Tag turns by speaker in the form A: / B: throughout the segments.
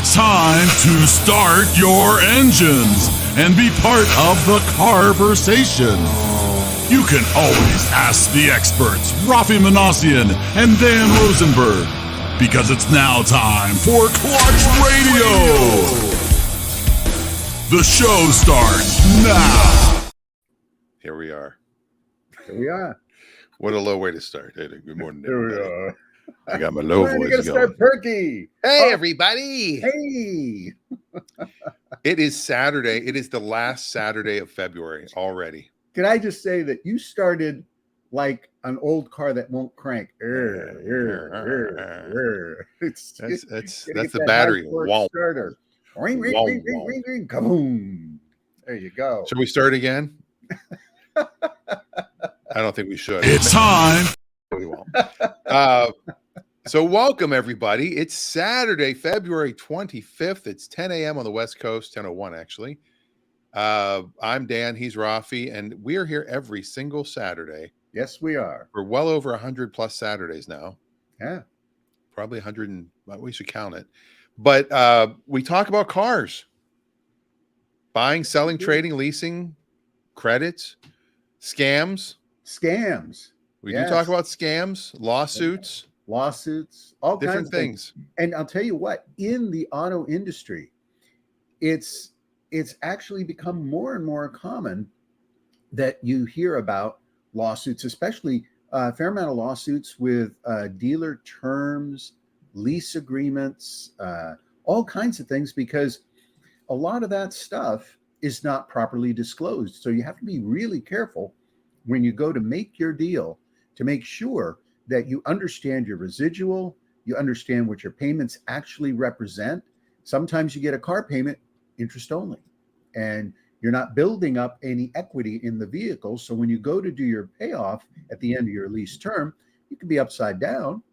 A: It's time to start your engines and be part of the conversation. You can always ask the experts, Raffi and Dan Rosenberg, because it's now time for Clutch Radio. The show starts now.
B: Here we are.
C: Here we are.
B: What a low way to start. Hey, good morning,
C: Here we
B: everybody.
C: are.
B: I got my low voice
C: We're gonna
B: going.
C: start perky.
B: Hey, everybody.
C: Hey.
B: It is Saturday. It is the last Saturday of February already.
C: Can I just say that you started like an old car that won't crank? It's
B: That's
C: gonna get
B: the
C: that
B: battery.
C: high-torque
B: Wow.
C: starter. Ring, ring,
B: Wow,
C: ring, ring,
B: wow.
C: ring, ring, kaboom. There you go.
B: Should we start again? I don't think we should.
A: It's time.
B: We won't. So welcome, everybody. It's Saturday, February 25th. It's 10 a.m. on the West Coast, 10:01 actually. I'm Dan, he's Raffi, and we're here every single Saturday.
C: Yes, we are.
B: We're well over 100 plus Saturdays now.
C: Yeah.
B: Probably 100 and well, we should count it. But we talk about cars. Buying, selling, trading, leasing, credits, scams.
C: Scams.
B: We
C: Yes.
B: do talk about scams, lawsuits,
C: Lawsuits, all
B: different
C: kinds of things. And I'll tell you what, in the auto industry, it's actually become more and more common that you hear about lawsuits, especially a fair amount of lawsuits with dealer terms, lease agreements, all kinds of things, because a lot of that stuff is not properly disclosed. So you have to be really careful when you go to make your deal to make sure that you understand your residual, you understand what your payments actually represent. Sometimes you get a car payment interest only, and you're not building up any equity in the vehicle. So when you go to do your payoff at the end of your lease term, you can be upside down,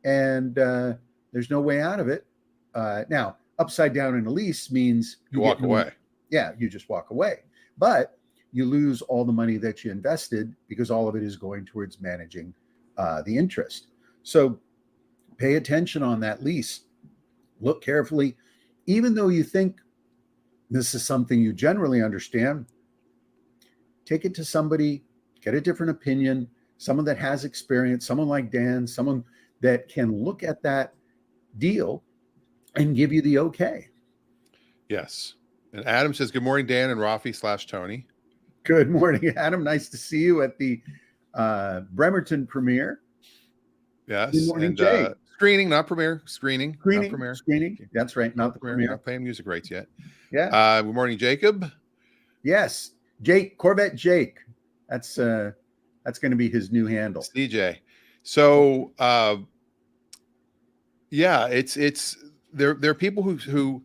C: and there's no way out of it. Now, upside down in a lease means
B: you walk away.
C: Yeah, you just walk away. But you lose all the money that you invested because all of it is going towards managing the interest. So pay attention on that lease. Look carefully. Even though you think this is something you generally understand, take it to somebody, get a different opinion, someone that has experience, someone like Dan, someone that can look at that deal and give you the okay.
B: Yes. And Adam says, good morning, Dan and Raffi / Tony.
C: Good morning, Adam. Nice to see you at the Bremerton premiere.
B: Yes.
C: Good morning,
B: and
C: Jay.
B: Screening, not premiere. Screening. Not premiere.
C: Screening. That's right. Not the premiere.
B: Not paying music rates yet.
C: Yeah.
B: Good morning, Jacob.
C: Yes. Jake, Corvette Jake. That's going to be his new handle.
B: CJ. So yeah, it's there are people who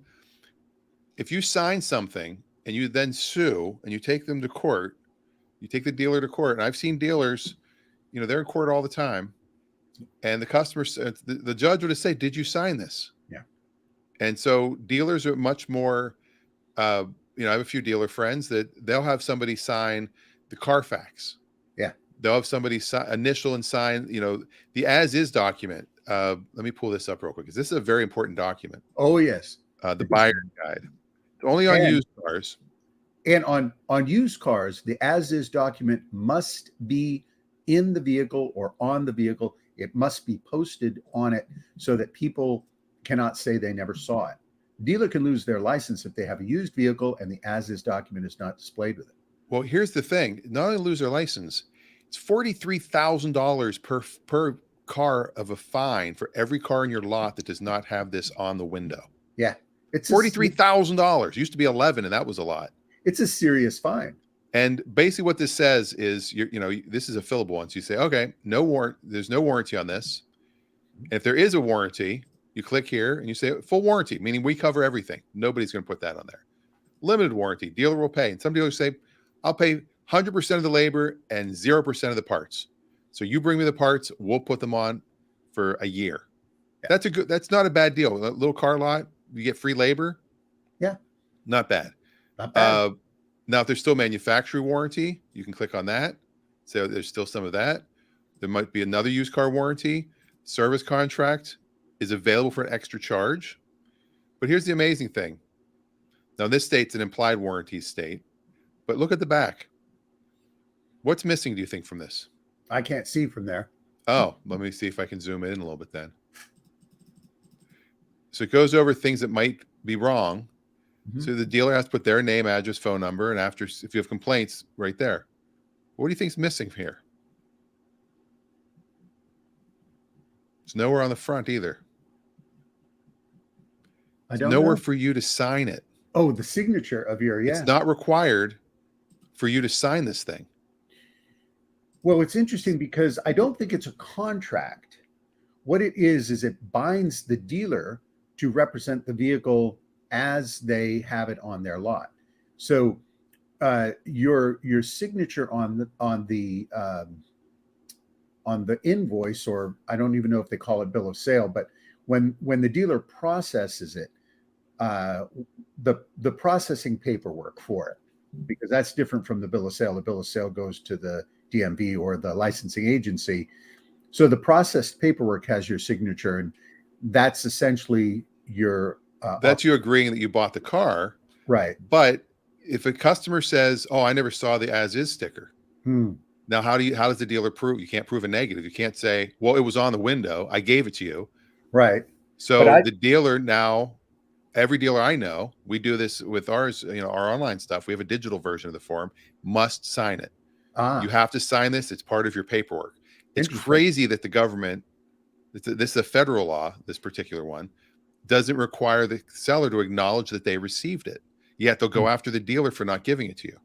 B: if you sign something and you then sue and you take them to court, you take the dealer to court. And I've seen dealers, they're in court all the time. And the customer, the judge would say, did you sign this?
C: Yeah. And
B: so dealers are much more, I have a few dealer friends that they'll have somebody sign the Carfax.
C: Yeah.
B: They'll have somebody initial and sign, the as-is document. Let me pull this up real quick, because this is a very important document.
C: Oh, yes.
B: The buyer guide. It's only on used cars.
C: And on used cars, the as-is document must be in the vehicle or on the vehicle. It must be posted on it so that people cannot say they never saw it. Dealer can lose their license if they have a used vehicle and the as-is document is not displayed with it.
B: Well, here's the thing. Not only lose their license, it's $43,000 per car of a fine for every car in your lot that does not have this on the window.
C: Yeah. It's
B: $43,000. Used to be 11, and that was a lot.
C: It's a serious fine.
B: And basically what this says is, this is a fillable one. So you say, okay, there's no warranty on this. And if there is a warranty, you click here and you say full warranty, meaning we cover everything. Nobody's going to put that on there. Limited warranty, dealer will pay. And some dealers say, I'll pay 100% of the labor and 0% of the parts. So you bring me the parts, we'll put them on for a year. Yeah. That's not a bad deal. A little car lot, you get free labor.
C: Yeah.
B: Not bad.
C: Not bad.
B: Now, if there's still manufacturer warranty, you can click on that. So there's still some of that. There might be another used car warranty. Service contract is available for an extra charge. But here's the amazing thing. Now, this state's an implied warranty state, but look at the back. What's missing, do you think, from this?
C: I can't see from there.
B: Oh, let me see if I can zoom in a little bit then. So it goes over things that might be wrong.
C: Mhm.
B: So the dealer has to put their name, address, phone number, and after, if you have complaints, right there. What do you think's missing here? It's nowhere on the front either.
C: I
B: It's
C: don't
B: nowhere
C: know.
B: for you to sign it.
C: Oh, the signature of your, yeah.
B: It's not required for you to sign this thing.
C: Well, it's interesting because I don't think it's a contract. What it is it binds the dealer to represent the vehicle as they have it on their lot. So your signature on the invoice, or I don't even know if they call it bill of sale, but when the dealer processes it, the processing paperwork for it, because that's different from the bill of sale. The bill of sale goes to the DMV or the licensing agency. So the processed paperwork has your signature, and that's essentially your
B: that's you agreeing that you bought the car.
C: right.
B: But if a customer says, "Oh, I never saw the as-is sticker," now how does the dealer prove? You can't prove a negative. You can't say, "Well, it was on the window. I gave it to you."
C: Right.
B: So the dealer now, every dealer I know, we do this with ours, our online stuff. We have a digital version of the form, must sign it. You have to sign this. It's part of your paperwork. It's crazy that the government, this is a federal law, this particular one, doesn't require the seller to acknowledge that they received it. Yet they'll go after the dealer for not giving it to you.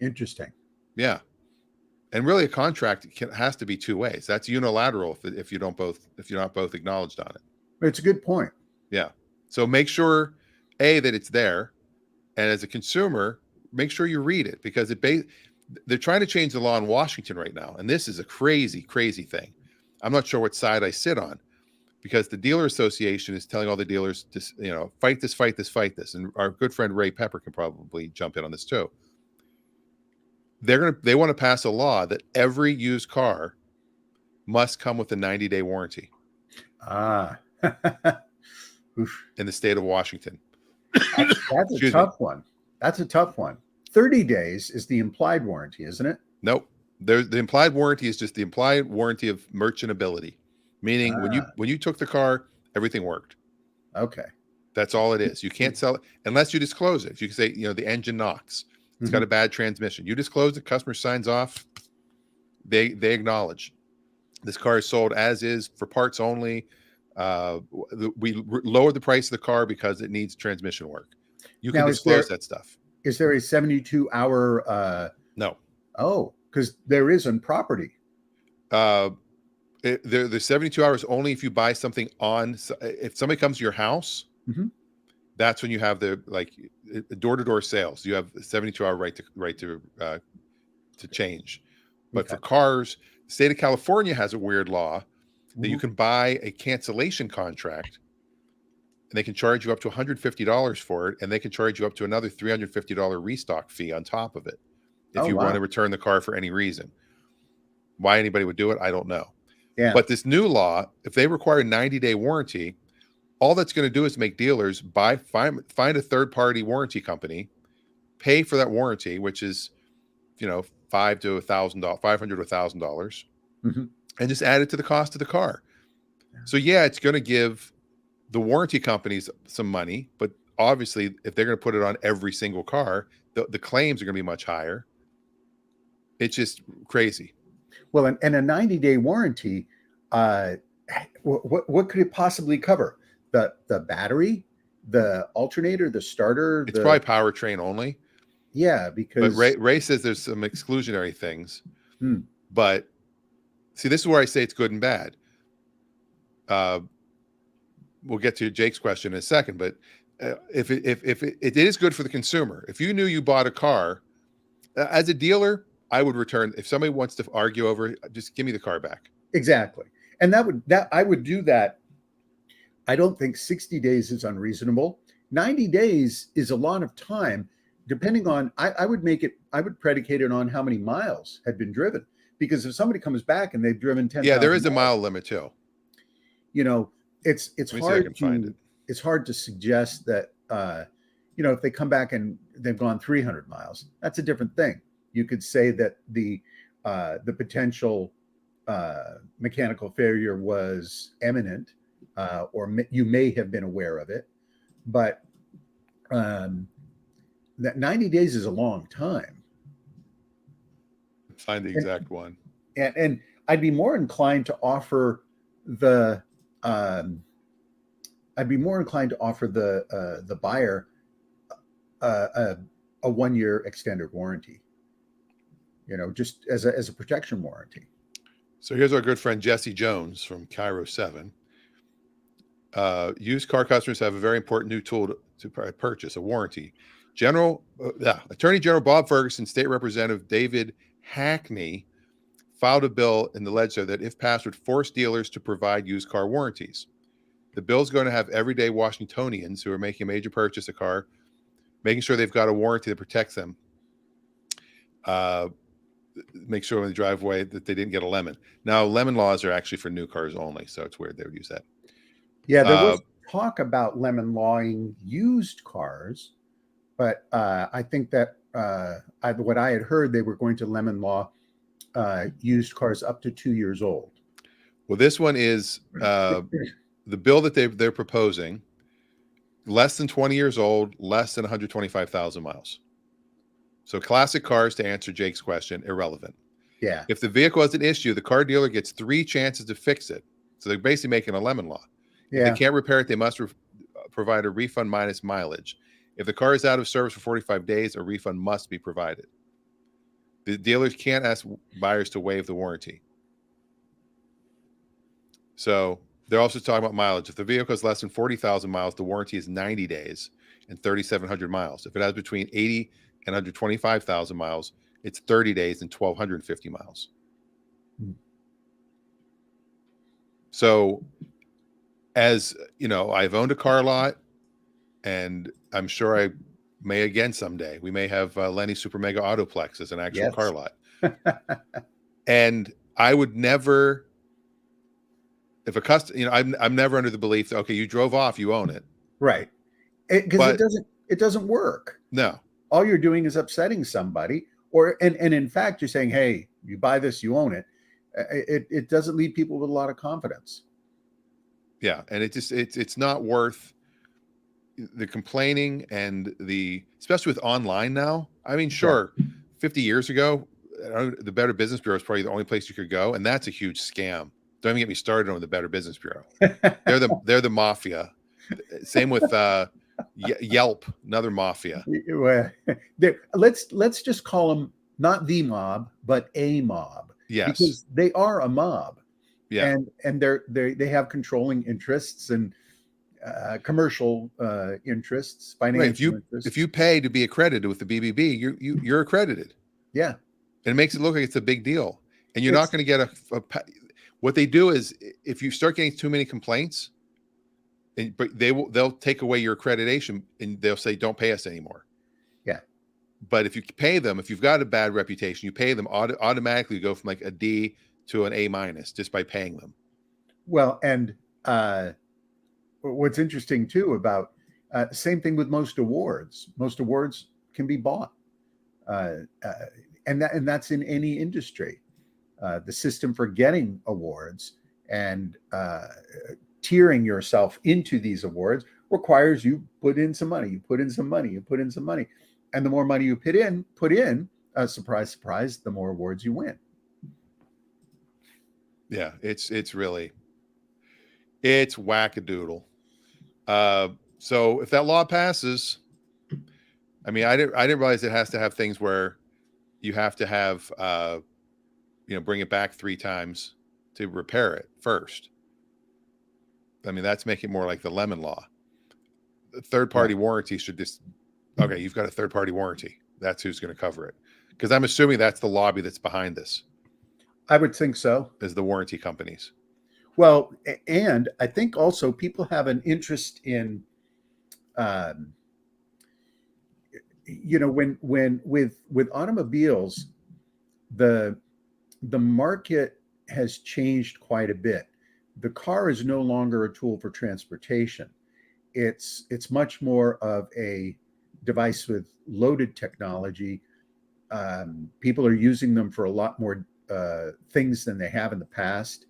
C: Interesting.
B: Yeah. And really a contract has to be two ways. That's unilateral if you're not both acknowledged on it.
C: It's a good point.
B: Yeah. So make sure, A, that it's there. And as a consumer, make sure you read it, because they're trying to change the law in Washington right now. And this is a crazy, crazy thing. I'm not sure what side I sit on, because the dealer association is telling all the dealers to, fight this, fight this, fight this. And our good friend Ray Pepper can probably jump in on this too. They want to pass a law that every used car must come with a 90-day warranty. In the state of Washington.
C: That's a tough one. That's a tough one. 30 days is the implied warranty, isn't it?
B: Nope. The implied warranty is just the implied warranty of merchantability, meaning when you took the car, everything worked.
C: Okay.
B: That's all it is. You can't sell it unless you disclose it. If you can say, the engine knocks, it's got a bad transmission. You disclose it, customer signs off. They acknowledge this car is sold as is for parts only. We lowered the price of the car because it needs transmission work. You can disclose that stuff.
C: Is there a 72-hour?
B: No.
C: Oh, because there is on property.
B: There's 72 hours only if you buy something if somebody comes to your house, that's when you have the door-to-door sales. You have a 72-hour right to change. But for cars, the state of California has a weird law that you can buy a cancellation contract, and they can charge you up to $150 for it, and they can charge you up to another $350 restock fee on top of it if you want to return the car for any reason. Why anybody would do it, I don't know.
C: Yeah.
B: But this new law, if they require a 90-day warranty, all that's going to do is make dealers find a third-party warranty company, pay for that warranty, which is, $500 to $1,000, and just add it to the cost of the car. So it's going to give the warranty companies some money, but obviously, if they're going to put it on every single car, the claims are going to be much higher. It's just crazy.
C: Well, and a 90-day warranty, what could it possibly cover? The battery, the alternator, the starter?
B: It's probably powertrain only.
C: Yeah, because...
B: But Ray says there's some exclusionary things. But see, this is where I say it's good and bad. We'll get to Jake's question in a second, but if it is good for the consumer, if you knew you bought a car, as a dealer, I would return. If somebody wants to argue over it, just give me the car back.
C: Exactly. And I would do that. I don't think 60 days is unreasonable. 90 days is a lot of time, depending on, I would predicate it on how many miles had been driven. Because if somebody comes back and they've driven 10,000
B: there is a mile limit too.
C: It's hard to find it. it's hard to suggest that if they come back and they've gone 300 miles, that's a different thing. You could say that the potential mechanical failure was imminent, or you may have been aware of it, but that 90 days is a long time.
B: Find the exact one.
C: And I'd be more inclined to offer the buyer a 1-year extended warranty, just as a protection warranty.
B: So here's our good friend Jesse Jones from Cairo 7. Used car customers have a very important new tool to purchase, a warranty. Attorney General Bob Ferguson, State Representative David Hackney filed a bill in the legislature that, if passed, would force dealers to provide used car warranties. The bill is going to have everyday Washingtonians who are making a major purchase of car, making sure they've got a warranty that protects them. Make sure when they drive away that they didn't get a lemon. Now, lemon laws are actually for new cars only, so it's weird they would use that.
C: Yeah, there was talk about lemon lawing used cars, but I think that what I had heard, they were going to lemon law used cars up to 2 years old.
B: Well, this one is the bill that they're proposing, less than 20 years old, less than 125,000 miles. So classic cars, to answer Jake's question, irrelevant.
C: Yeah.
B: If the vehicle has an issue, the car dealer gets 3 chances to fix it. So they're basically making a lemon law.
C: Yeah.
B: If they can't repair it, they must provide a refund minus mileage. If the car is out of service for 45 days, a refund must be provided. The dealers can't ask buyers to waive the warranty. So they're also talking about mileage. If the vehicle is less than 40,000 miles, the warranty is 90 days and 3,700 miles. If it has between 80 and 125,000 miles, it's 30 days and 1,250 miles. So, as you know, I've owned a car lot, and I'm sure I may again someday. We may have Lenny Super Mega Autoplex as an actual car lot. And I would never, if a customer, I'm never under the belief that, okay, you drove off, you own it.
C: Right. Because it doesn't work.
B: No.
C: All you're doing is upsetting somebody, and in fact, you're saying, hey, you buy this, you own it. It doesn't leave people with a lot of confidence.
B: Yeah. And it's not worth the complaining and especially with online now. I mean, sure, 50 years ago, the Better Business Bureau is probably the only place you could go. And that's a huge scam. Don't even get me started on the Better Business Bureau. They're the mafia. Same with Yelp, another mafia.
C: Let's just call them not the mob, but a mob.
B: Yes,
C: because they are a mob.
B: Yeah,
C: and they have controlling interests and commercial interests, financial interests.
B: If you pay to be accredited with the BBB, you're accredited.
C: Yeah,
B: and it makes it look like it's a big deal. And you're not going to get what they do is, if you start getting too many complaints, but they'll take away your accreditation and they'll say, don't pay us anymore.
C: Yeah.
B: But if you pay them, if you've got a bad reputation, you pay them automatically go from like a D to an A- just by paying them.
C: Well, and what's interesting too about same thing with most awards. Most awards can be bought, and that's in any industry. The system for getting awards and tiering yourself into these awards requires you put in some money. You put in some money. You put in some money, and the more money you put in, surprise, surprise, the more awards you win.
B: Yeah, it's wackadoodle. So if that law passes, I mean, I didn't realize it has to have things where you have to have, bring it back 3 times to repair it first. I mean, that's making it more like the lemon law. The third-party warranty should just, okay, you've got a third-party warranty. That's who's going to cover it. Because I'm assuming that's the lobby that's behind this.
C: I would think so.
B: Is the warranty companies.
C: Well, and I think also people have an interest in, when with automobiles, the market has changed quite a bit. The car is no longer a tool for transportation. it's much more of a device with loaded technology. People are using them for a lot more things than they have in the past.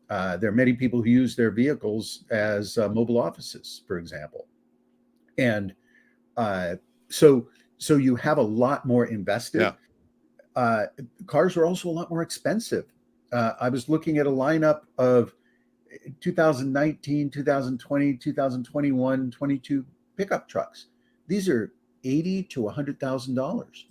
C: There are many people who use their vehicles as mobile offices, for example, and so you have a lot more invested.
B: Yeah.
C: Cars are also a lot more expensive. I was looking at a lineup of 2019, 2020, 2021, 22 pickup trucks. These are $80,000 to $100,000.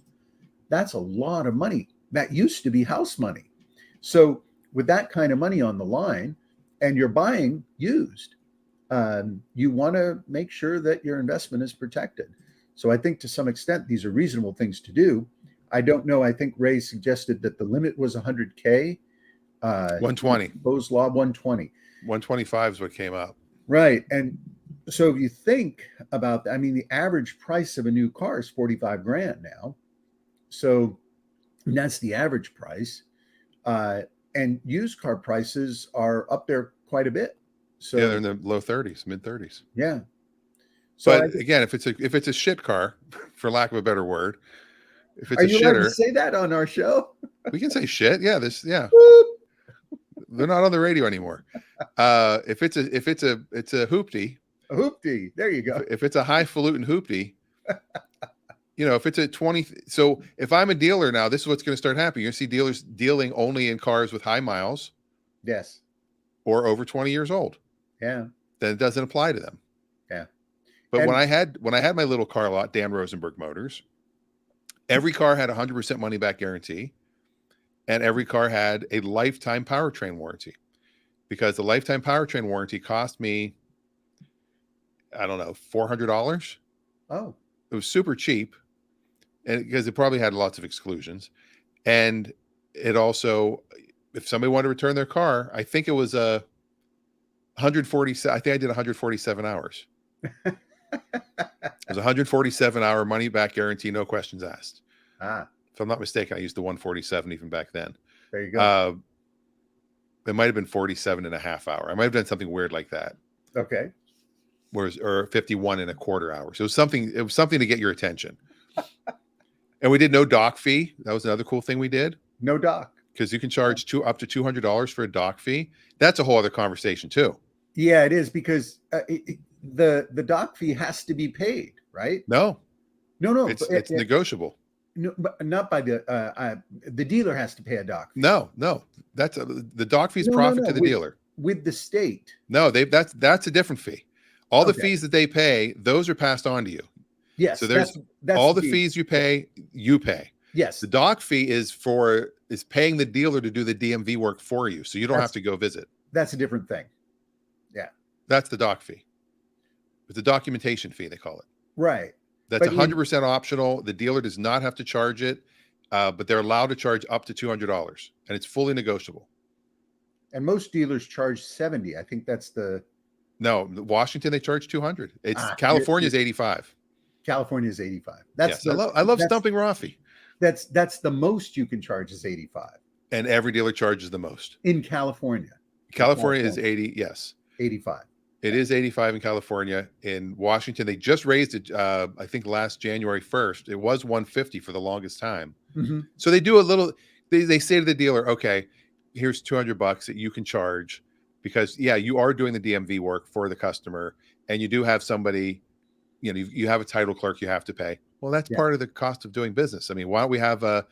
C: That's a lot of money. That used to be house money. So with that kind of money on the line, and you're buying used, you want to make sure that your investment is protected. So I think to some extent, these are reasonable things to do. I don't know. I think Ray suggested that the limit was 100K.
B: 120.
C: Proposed law 120.
B: 125 is what came out.
C: Right. And so if you think about that, I mean, the average price of a new car is 45 grand now. So that's the average price. And used car prices are up there quite a bit. So
B: Yeah, they're in the low 30s, mid 30s.
C: yeah. So
B: But again, if it's a shit car, for lack of a better word, if it's
C: are
B: a
C: you allowed to
B: shitter,
C: say that on our show?
B: we can say shit. Yeah, yeah.
C: Whoop.
B: They're not on the radio anymore. If it's a hoopty,
C: A hoopty. There you go.
B: if it's a highfalutin hoopty, if it's a 20. So if I'm a dealer now, this is what's going to start happening. You're going to see dealers dealing only in cars with high miles
C: Yes.
B: or over 20 years old.
C: Yeah.
B: Then it doesn't apply to them.
C: Yeah.
B: But
C: And-
B: when I had my little car lot, Dan Rosenberg Motors, every car had 100% money back guarantee, and every car had a lifetime powertrain warranty, because the lifetime powertrain warranty cost me, I don't know, $400.
C: Oh.
B: It was super cheap, and because it probably had lots of exclusions, and it also, if somebody wanted to return their car, I think it was a 147. I think I did 147 hours. It was a 147-hour money back guarantee, no questions asked. If I'm not mistaken, I used the 147 even back then.
C: There you go.
B: It might have been 47 and a half hour. I might have done something weird like that.
C: Okay.
B: Or 51 and a quarter hours. It was something to get your attention. And we did no dock fee. That was another cool thing we did.
C: No dock.
B: Because you can charge up to $200 for a dock fee. That's a whole other conversation too.
C: Yeah, it is, because the dock fee has to be paid, right?
B: No,
C: It's
B: negotiable.
C: No, but not by the dealer has to pay a dock fee.
B: No, that's the dock fee is profit to the dealer.
C: With the state.
B: No, that's a different fee. All the
C: Okay.
B: fees that they pay, those are passed on to you.
C: Yes.
B: So there's
C: that's
B: all the fees you pay.
C: Yes.
B: The dock fee is paying the dealer to do the DMV work for you, so you don't have to go visit.
C: That's a different thing. Yeah.
B: That's the dock fee. It's a documentation fee, they call it.
C: Right.
B: That's
C: But
B: 100% optional. The dealer does not have to charge it, but they're allowed to charge up to $200, and it's fully negotiable.
C: And most dealers charge 70. I think that's the
B: No, Washington, they charge 200. California's 85.
C: California is 85.
B: Yes, I love stumping Raffi.
C: That's the most you can charge is 85
B: And every dealer charges the most.
C: in California.
B: California is 80. Yes.
C: 85.
B: It is 85 in California. In Washington, they just raised it, I think last January 1st. It was 150 for the longest time.
C: Mm-hmm.
B: So they do a little, they say to the dealer, okay, here's $200 that you can charge, because you are doing the DMV work for the customer, and you do have somebody, you have a title clerk you have to pay. Well, that's part of the cost of doing business. I mean, why don't we have a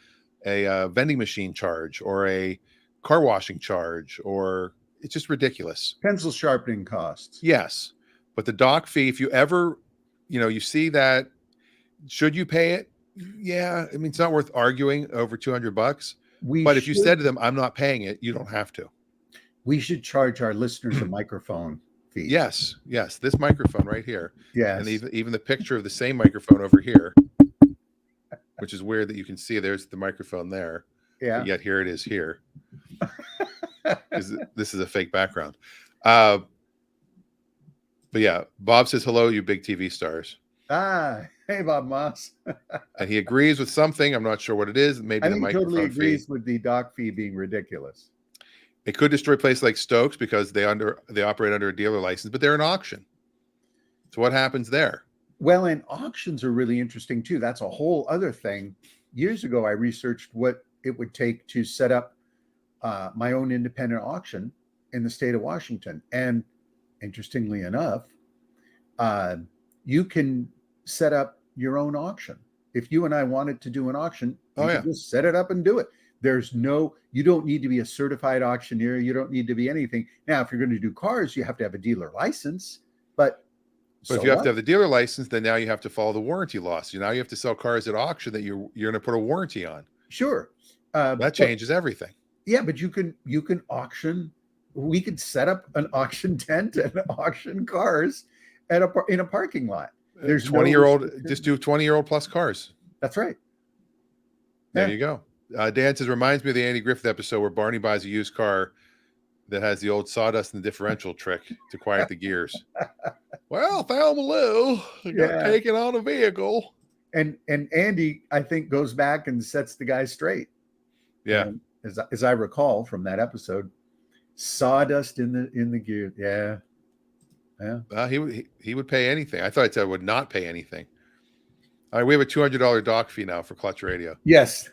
B: vending machine charge or a car washing charge, or it's just ridiculous.
C: Pencil sharpening costs.
B: Yes. But the dock fee, if you ever, you see that, should you pay it? Yeah. I mean, it's not worth arguing over $200. But if you said to them, I'm not paying it, you don't have to.
C: We should charge our listeners a microphone fee.
B: Yes. This microphone right here.
C: Yes.
B: And even the picture of the same microphone over here, which is weird that you can see there's the microphone there.
C: Yeah.
B: But yet here it is here. This is a fake background. But yeah, Bob says, hello, you big TV stars.
C: Hey, Bob Moss.
B: And he agrees with something. I'm not sure what it is. Maybe
C: I
B: the
C: think he
B: microphone
C: totally agrees
B: fee.
C: with the dock fee being ridiculous.
B: It could destroy places like Stokes because they operate under a dealer license, but they're an auction. So what happens there?
C: Well, and auctions are really interesting too. That's a whole other thing. Years ago, I researched what it would take to set up my own independent auction in the state of Washington. And interestingly enough, you can set up your own auction. If you and I wanted to do an auction, you can just set it up and do it. You don't need to be a certified auctioneer. You don't need to be anything. Now, if you're going to do cars, you have to have a dealer license. But
B: if you have to have the dealer license, then now you have to follow the warranty laws. So now you have to sell cars at auction that you're going to put a warranty on.
C: Sure.
B: That changes everything.
C: Yeah, but you can auction. We could set up an auction tent and auction cars in a parking lot. There's
B: 20-year-old, just do 20-year-old plus cars.
C: That's right.
B: There you go. Dan says, reminds me of the Andy Griffith episode where Barney buys a used car that has the old sawdust and the differential trick to quiet the gears. Well, Thelma Lou got taken on a vehicle.
C: And Andy, I think, goes back and sets the guy straight.
B: Yeah.
C: As I recall from that episode, sawdust in the gear. Yeah. Yeah.
B: He would pay anything. I thought it said would not pay anything. All right, we have a $200 doc fee now for Clutch Radio.
C: Yes.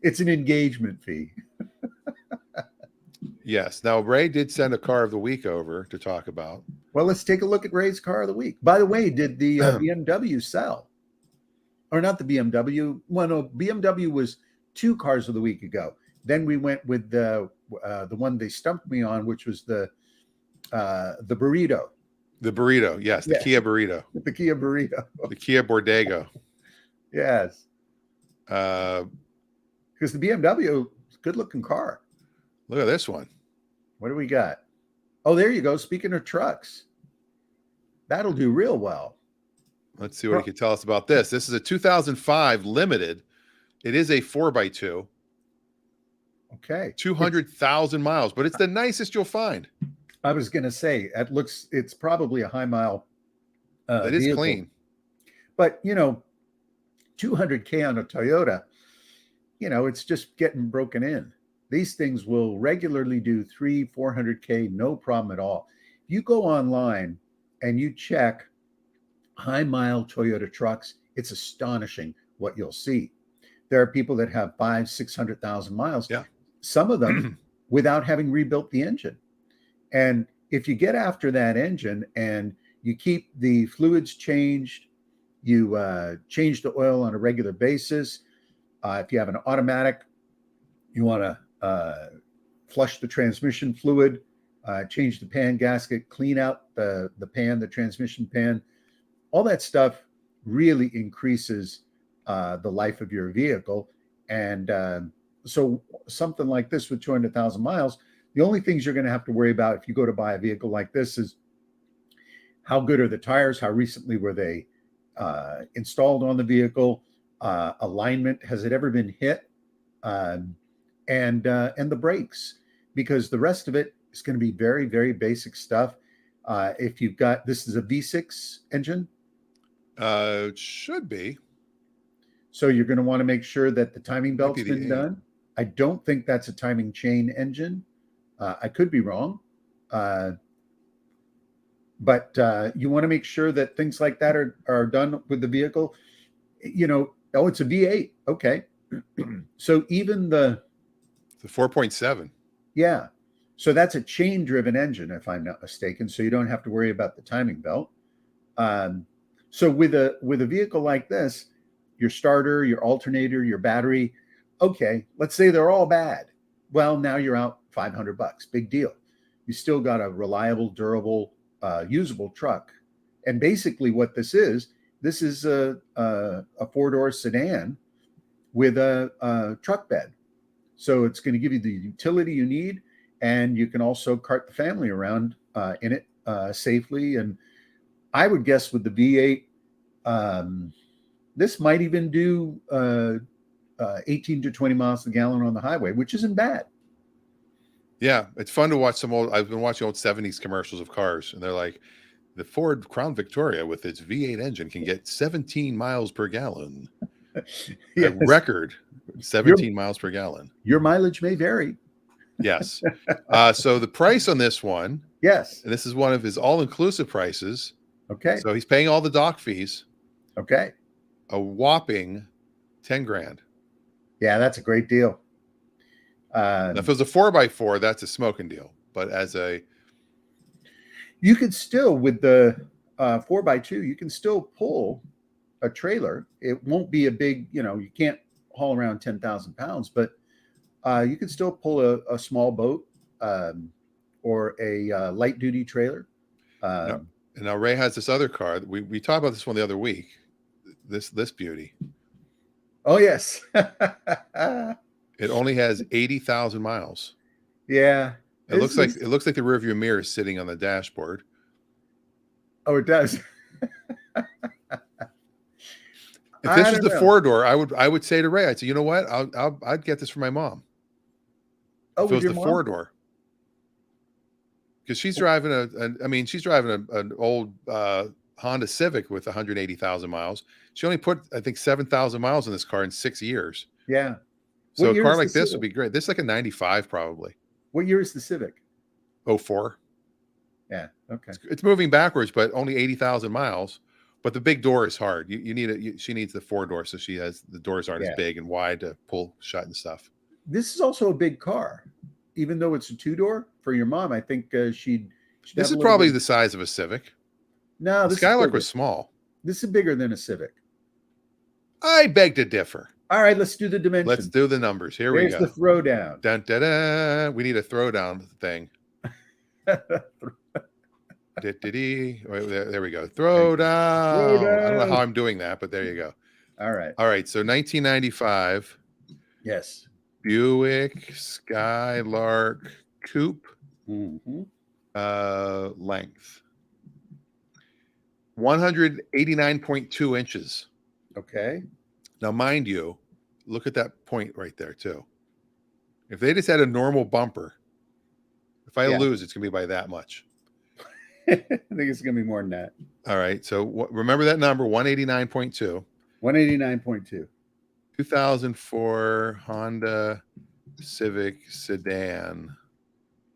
C: It's an engagement fee.
B: Yes. Now, Ray did send a car of the week over to talk about.
C: Well, let's take a look at Ray's car of the week. By the way, did the BMW sell? Or not the BMW? Well, no, BMW was 2 cars of the week ago. Then we went with the one they stumped me on, which was the burrito.
B: The burrito, yes, the Kia burrito.
C: The Kia burrito.
B: The Kia Borrego.
C: Yes. Because the BMW is a good-looking car.
B: Look at this one.
C: What do we got? Oh, there you go. Speaking of trucks, that'll do real well.
B: Let's see what he can tell us about this. This is a 2005 Limited. It is a 4x2.
C: Okay.
B: 200,000 miles, but it's the nicest you'll find.
C: I was going to say, it's probably a high mile.
B: It is
C: vehicle.
B: Clean.
C: But, 200K on a Toyota, it's just getting broken in. These things will regularly do 300-400K, no problem at all. You go online and you check high mile Toyota trucks, it's astonishing what you'll see. There are people that have 500,000-600,000 miles.
B: Yeah.
C: Some of them without having rebuilt the engine. And if you get after that engine and you keep the fluids changed, you change the oil on a regular basis. If you have an automatic, you want to flush the transmission fluid, change the pan gasket, clean out the transmission pan. All that stuff really increases the life of your vehicle. And so something like this with 200,000 miles, the only things you're going to have to worry about if you go to buy a vehicle like this is how good are the tires? How recently were they installed on the vehicle? Alignment, has it ever been hit? And the brakes, because the rest of it is going to be very, very basic stuff. If you've got, this is a V6 engine.
B: It should be.
C: So you're going to want to make sure that the timing belt's been done. I don't think that's a timing chain engine. I could be wrong. But you want to make sure that things like that are done with the vehicle. It's a V8. Okay. So even the
B: 4.7.
C: Yeah. So that's a chain driven engine, if I'm not mistaken. So you don't have to worry about the timing belt. So with a vehicle like this, your starter, your alternator, your battery, okay, let's say they're all bad. Well, now you're out $500. Big deal. You still got a reliable, durable, usable truck. And basically what this is a 4-door sedan with a truck bed. So it's going to give you the utility you need, and you can also cart the family around in it safely. And I would guess with the V8, this might even do 18 to 20 miles a gallon on the highway, which isn't bad.
B: Yeah, it's fun to watch I've been watching old 70s commercials of cars, and they're like, the Ford Crown Victoria with its V8 engine can get 17 miles per gallon. Yes. A record 17 miles per gallon.
C: Your mileage may vary.
B: Yes. So the price on this one,
C: yes,
B: and this is one of his all-inclusive prices,
C: Okay.
B: So he's paying all the dock fees,
C: Okay.
B: a whopping 10 grand.
C: Yeah, that's a great deal.
B: Now, if it was a 4x4, that's a smoking deal. But as a
C: You could still, with the 4x2, you can still pull a trailer. It won't be a big, you can't haul around 10,000 pounds, but you can still pull a small boat or a light duty trailer.
B: now Ray has this other car. We talked about this one the other week. This beauty.
C: Oh, yes.
B: It only has 80,000 miles.
C: Yeah.
B: It looks like the rearview mirror is sitting on the dashboard.
C: Oh, it does.
B: If this was the 4-door, I would say to Ray, I'd say, you know what? I'd get this for my mom.
C: Oh,
B: if it was
C: your
B: the
C: mom?
B: 4-door. Because she's driving she's driving an old Honda Civic with 180,000 miles. She only put, I think, 7,000 miles in this car in 6 years.
C: Yeah.
B: So
C: What
B: a
C: year
B: car
C: is
B: like
C: the
B: this
C: Civic?
B: would be great. This is like a 95 probably.
C: What year is the Civic?
B: 04.
C: Yeah. Okay.
B: It's moving backwards, but only 80,000 miles. But the big door is hard. You need it. She needs the 4-door, so the doors aren't as big and wide to pull shut and stuff.
C: This is also a big car, even though it's a 2-door for your mom. I think she'd
B: This is probably the size of a Civic.
C: No,
B: the Skylark was small.
C: This is bigger than a Civic.
B: I beg to differ.
C: All right, let's do the dimensions.
B: Let's do the numbers. Here
C: There's
B: we go.
C: the throwdown.
B: Dun, dun, dun. We need a throwdown thing. There we go. Throwdown. I don't know how I'm doing that, but there you go.
C: All right.
B: All right. So 1995.
C: Yes.
B: Buick Skylark Coupe.
C: Mm-hmm.
B: Length 189.2 inches.
C: Okay.
B: Now, mind you, look at that point right there too. If they just had a normal bumper, if I lose, it's gonna be by that much.
C: I think it's gonna be more than that.
B: All right. So remember that number, 189.2.
C: 189.2.
B: 2004 Honda Civic sedan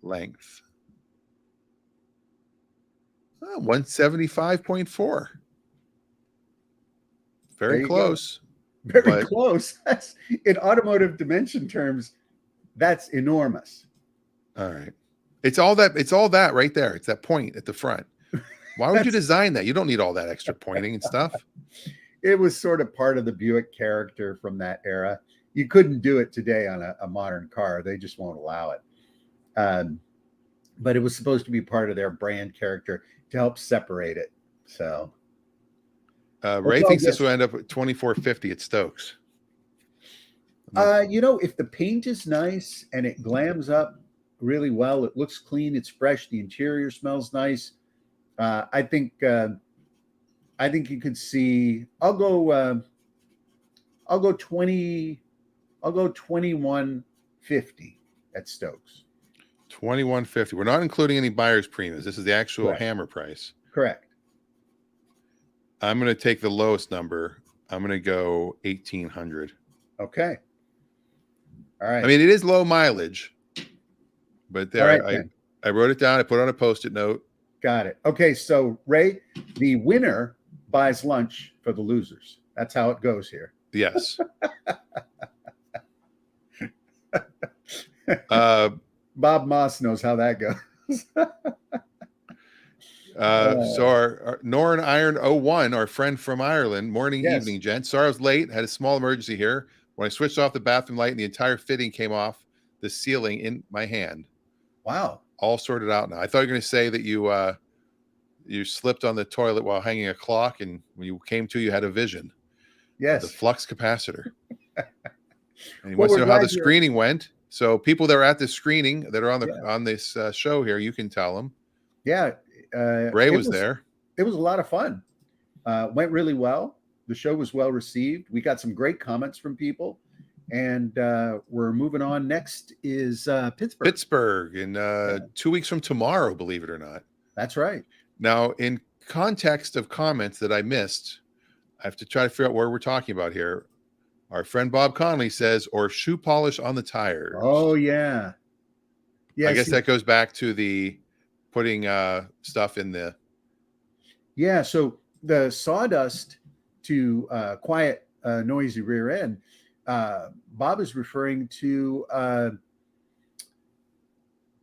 B: length. 175.4. Very close.
C: Very close. That's in automotive dimension terms. That's enormous.
B: All right. It's all that right there. It's that point at the front. Why would you design that? You don't need all that extra pointing and stuff.
C: It was sort of part of the Buick character from that era. You couldn't do it today on a modern car. They just won't allow it. But it was supposed to be part of their brand character to help separate it. So
B: Ray thinks this will end up at 2450 at Stokes.
C: If the paint is nice and it glams up really well, it looks clean, it's fresh, the interior smells nice. I think you could see. I'll go 2150 at Stokes.
B: 2150. We're not including any buyer's premiums. This is the actual hammer price.
C: Correct.
B: I'm going to take the lowest number. I'm going to go 1800.
C: Okay. All right.
B: I mean, it is low mileage, but there I wrote it down. I put it on a Post-it note.
C: Got it. Okay. So Ray, the winner buys lunch for the losers. That's how it goes here.
B: Yes.
C: Bob Moss knows how that goes.
B: So our Northern Iron 01, our friend from Ireland, morning, evening, gents. Sorry I was late. Had a small emergency here. When I switched off the bathroom light and the entire fitting came off the ceiling in my hand.
C: Wow.
B: All sorted out now. I thought you were going to say that you slipped on the toilet while hanging a clock, and when you came to, you had a vision.
C: Yes.
B: The flux capacitor. And he wants to know how the screening went. So people that are at this screening that are on this show here, you can tell them.
C: Yeah.
B: Ray was there.
C: It was a lot of fun. Went really well. The show was well received. We got some great comments from people. And we're moving on. Next is Pittsburgh.
B: Pittsburgh in 2 weeks from tomorrow, believe it or not.
C: That's right.
B: Now, in context of comments that I missed, I have to try to figure out what we're talking about here. Our friend Bob Conley says, or shoe polish on the tires.
C: Oh, yeah.
B: Yeah, I guess that goes back to the putting stuff in the
C: Yeah. So the sawdust to quiet a noisy rear end, Bob is referring to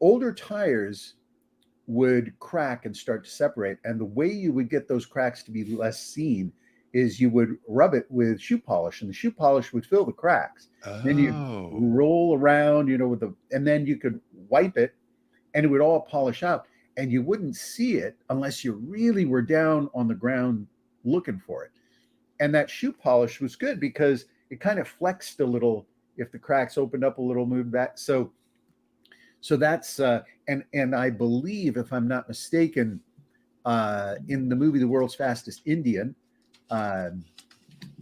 C: older tires would crack and start to separate. And the way you would get those cracks to be less seen is you would rub it with shoe polish, and the shoe polish would fill the cracks. Then you
B: Oh,
C: roll around, with and then you could wipe it and it would all polish out. And you wouldn't see it unless you really were down on the ground looking for it. And that shoe polish was good because it kind of flexed a little if the cracks opened up a little, moved back. So that's and I believe, if I'm not mistaken, in the movie The World's Fastest Indian,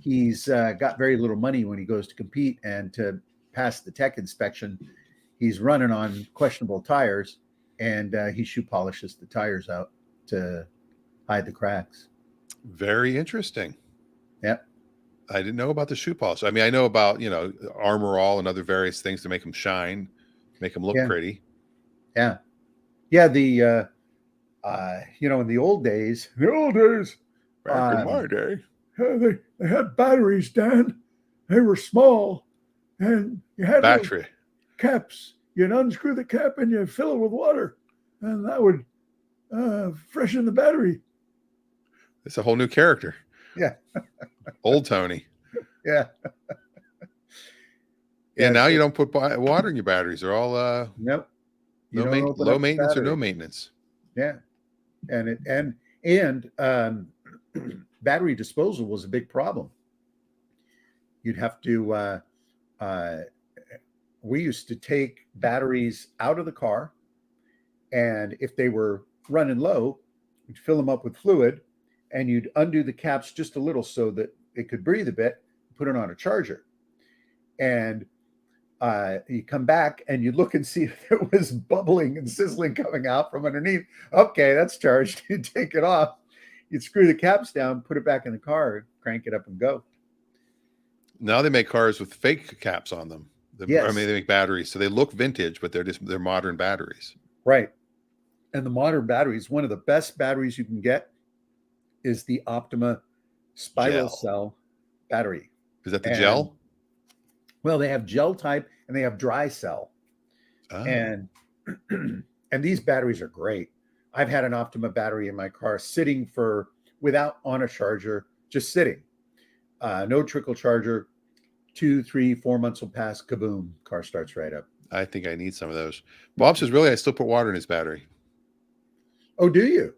C: he's got very little money when he goes to compete, and to pass the tech inspection, he's running on questionable tires, and he shoe polishes the tires out to hide the cracks.
B: very interesting.
C: Yep.
B: I didn't know about the shoe polish. I mean, I know about, Armor All and other various things to make them shine, make them look
C: Yeah.
B: pretty.
C: Yeah. Yeah. The in the old days,
B: Back in my day.
C: they had batteries, Dan. They were small, and you had
B: Battery.
C: caps. You'd unscrew the cap and you fill it with water, and that would freshen the battery.
B: It's a whole new character.
C: Yeah.
B: Old Tony.
C: Yeah.
B: Yeah, now you don't put water in your batteries. They're all
C: Nope.
B: low maintenance or no maintenance.
C: Yeah. And battery disposal was a big problem. You'd have to we used to take batteries out of the car, and if they were running low, you'd fill them up with fluid, and you'd undo the caps just a little so that it could breathe a bit, put it on a charger. And you come back and you look and see if it was bubbling and sizzling coming out from underneath. Okay, that's charged. You take it off. You'd screw the caps down, put it back in the car, crank it up and go.
B: Now they make cars with fake caps on them.
C: Yes.
B: I mean, they make batteries, so they look vintage, but they're modern batteries.
C: Right. And the modern batteries, one of the best batteries you can get is the Optima spiral cell battery.
B: Is that the gel?
C: Well, they have gel type and they have dry cell.
B: Oh.
C: And these batteries are great. I've had an Optima battery in my car sitting without on a charger, just sitting. No trickle charger. 2, 3, 4 months will pass, kaboom, car starts right up.
B: I think I need some of those. Bob says, really, I still put water in his battery.
C: Oh, do you?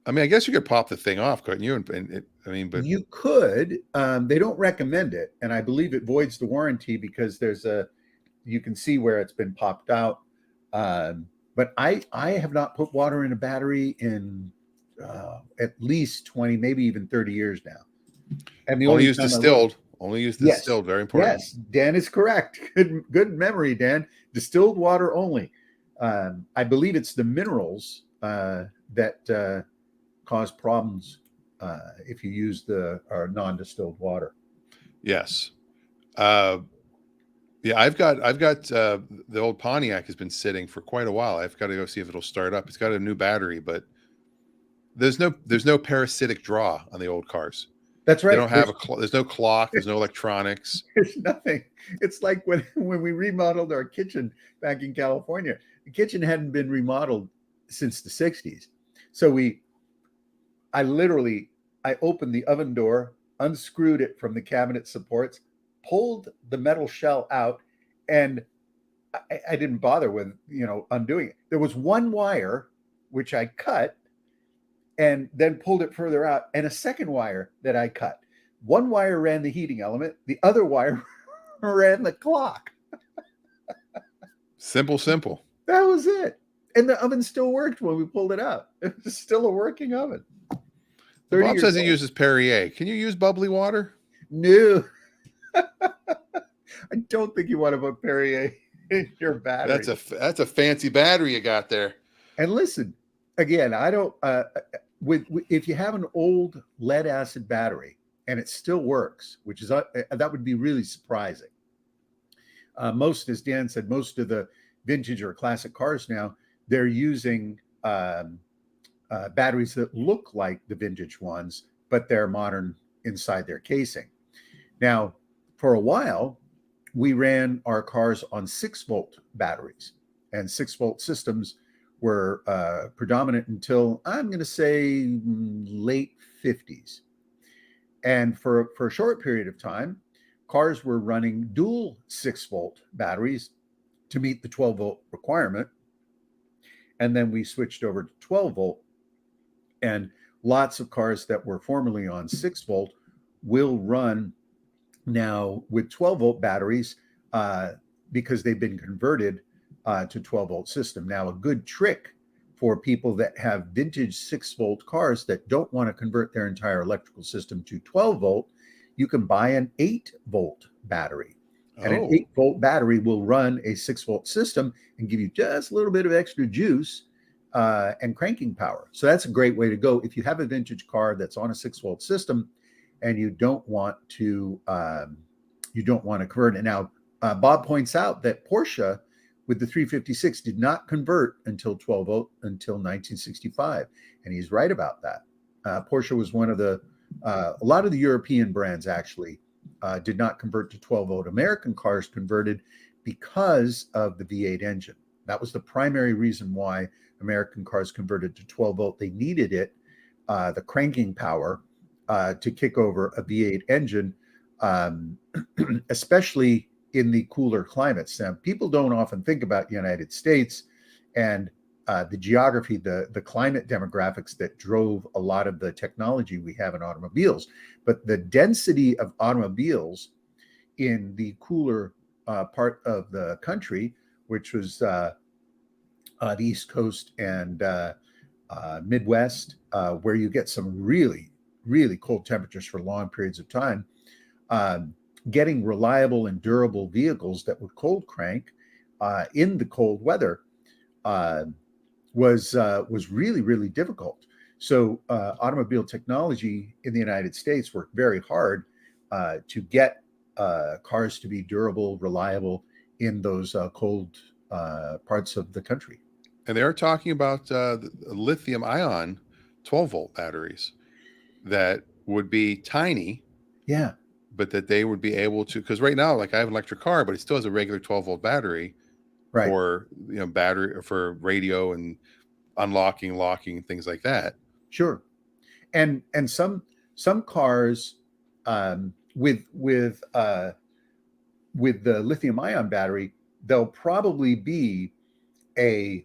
B: I mean, I guess you could pop the thing off, couldn't you? But
C: you could. They don't recommend it, and I believe it voids the warranty because you can see where it's been popped out. But I have not put water in a battery in at least 20, maybe even 30 years now. And the
B: only use distilled. Only use distilled.
C: Yes.
B: Very important.
C: Yes, Dan is correct. Good memory, Dan. Distilled water only. I believe it's the minerals that cause problems if you use the non-distilled water.
B: Yes. Yeah, I've got the old Pontiac has been sitting for quite a while. I've got to go see if it'll start up. It's got a new battery, but there's no parasitic draw on the old cars.
C: That's right.
B: They don't have there's no clock. There's no electronics.
C: There's nothing. It's like when we remodeled our kitchen back in California. The kitchen hadn't been remodeled since the 60s. So I opened the oven door, unscrewed it from the cabinet supports, pulled the metal shell out, and I didn't bother with, undoing it. There was one wire, which I cut, and then pulled it further out, and a second wire that I cut. One wire ran the heating element. The other wire ran the clock.
B: Simple.
C: That was it. And the oven still worked when we pulled it out. It was still a working oven.
B: Bob says he uses Perrier. Can you use bubbly water?
C: No. I don't think you want to put Perrier in your battery.
B: That's a fancy battery you got there.
C: And listen, again, I don't if you have an old lead acid battery and it still works, which is that would be really surprising. Most, as Dan said, most of the vintage or classic cars now, they're using batteries that look like the vintage ones, but they're modern inside their casing. Now, for a while, we ran our cars on 6-volt batteries, and 6-volt systems were predominant until, I'm going to say, late 50s. And for a short period of time, cars were running dual 6-volt batteries to meet the 12-volt requirement. And then we switched over to 12-volt. And lots of cars that were formerly on 6-volt will run now with 12-volt batteries because they've been converted to 12-volt system. Now, a good trick for people that have vintage 6-volt cars that don't want to convert their entire electrical system to 12-volt, you can buy an 8-volt battery. And an 8-volt battery will run a 6-volt system and give you just a little bit of extra juice and cranking power. So that's a great way to go if you have a vintage car that's on a 6-volt system and you don't want to convert it. Now, Bob points out that Porsche with the 356 did not convert until 12-volt until 1965, and he's right about that. Porsche was one of a lot of the European brands actually did not convert to 12-volt. American cars converted because of the V8 engine. That was the primary reason why American cars converted to 12-volt. They needed it, the cranking power, to kick over a V8 engine, especially in the cooler climates. Now, people don't often think about the United States and the geography, the climate demographics that drove a lot of the technology we have in automobiles. But the density of automobiles in the cooler part of the country, which was the East Coast and Midwest, where you get some really, really cold temperatures for long periods of time, getting reliable and durable vehicles that would cold crank in the cold weather was really, really difficult. So automobile technology in the United States worked very hard to get cars to be durable, reliable in those cold parts of the country.
B: And they are talking about lithium ion 12-volt batteries that would be tiny.
C: Yeah.
B: But that they would be able to, because right now, like I have an electric car, but it still has a regular 12-volt battery for battery for radio and unlocking, locking, things like that.
C: Sure. And some cars with the lithium ion battery, there'll probably be a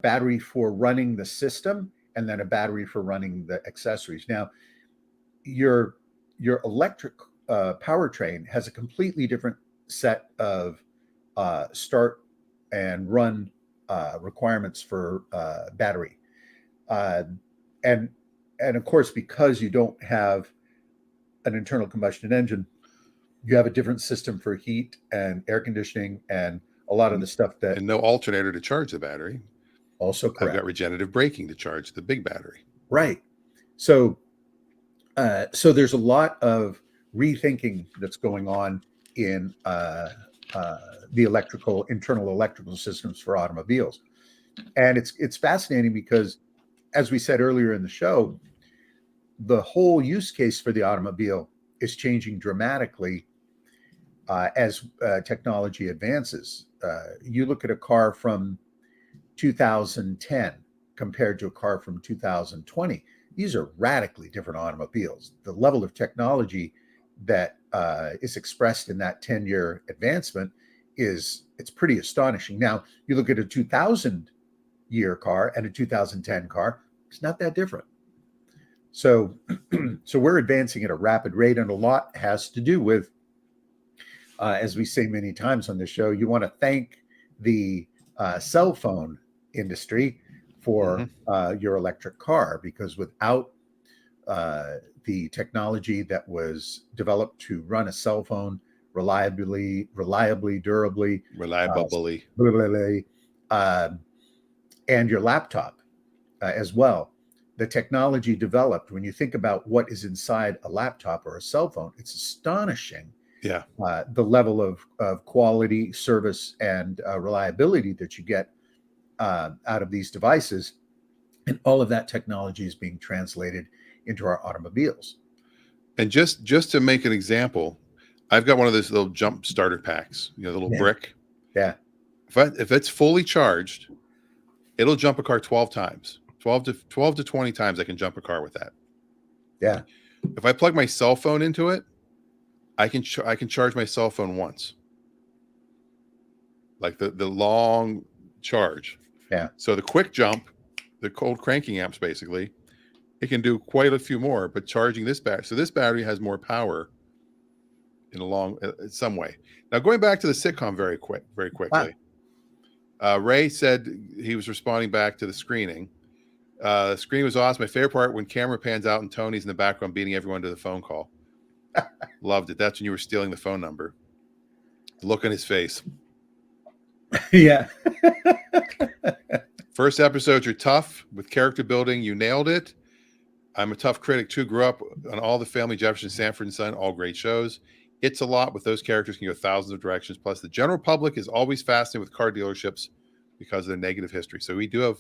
C: battery for running the system and then a battery for running the accessories. Now, your electric powertrain has a completely different set of start and run requirements for battery. And of course, because you don't have an internal combustion engine, you have a different system for heat and air conditioning and a lot of the stuff that...
B: And no alternator to charge the battery.
C: Also correct.
B: I've got regenerative braking to charge the big battery.
C: Right. So there's a lot of rethinking that's going on in the internal electrical systems for automobiles. And it's fascinating because, as we said earlier in the show, the whole use case for the automobile is changing dramatically as technology advances. You look at a car from 2010 compared to a car from 2020. These are radically different automobiles. The level of technology that is expressed in that 10-year advancement it's pretty astonishing. Now, you look at a 2000-year car and a 2010 car, it's not that different. So we're advancing at a rapid rate, and a lot has to do with, as we say many times on the show, you want to thank the cell phone industry for your electric car, because without the technology that was developed to run a cell phone reliably, durably, and your laptop as well, the technology developed, when you think about what is inside a laptop or a cell phone, it's astonishing.
B: Yeah.
C: The level of quality, service, and reliability that you get out of these devices. And all of that technology is being translated into our automobiles.
B: And just to make an example, I've got one of those little jump starter packs, the little
C: Yeah.
B: brick.
C: Yeah.
B: If it's fully charged, it'll jump a car 12 times. 12 to 20 times I can jump a car with that.
C: Yeah.
B: If I plug my cell phone into it, I can charge my cell phone once. Like the long charge.
C: Yeah.
B: So the quick jump, the cold cranking amps, basically, it can do quite a few more, but charging this battery. So this battery has more power in some way. Now, going back to the sitcom very quickly. Ray said he was responding back to the screening. The screening was awesome. My favorite part when camera pans out and Tony's in the background beating everyone to the phone call. Loved it. That's when you were stealing the phone number. The look on his face.
C: Yeah.
B: First episodes are tough with character building. You nailed it. I'm a tough critic too. Grew up on all the Family, Jefferson, Sanford and Son, all great shows. It's a lot with those characters can go thousands of directions. Plus, the general public is always fascinated with car dealerships because of their negative history. So we do have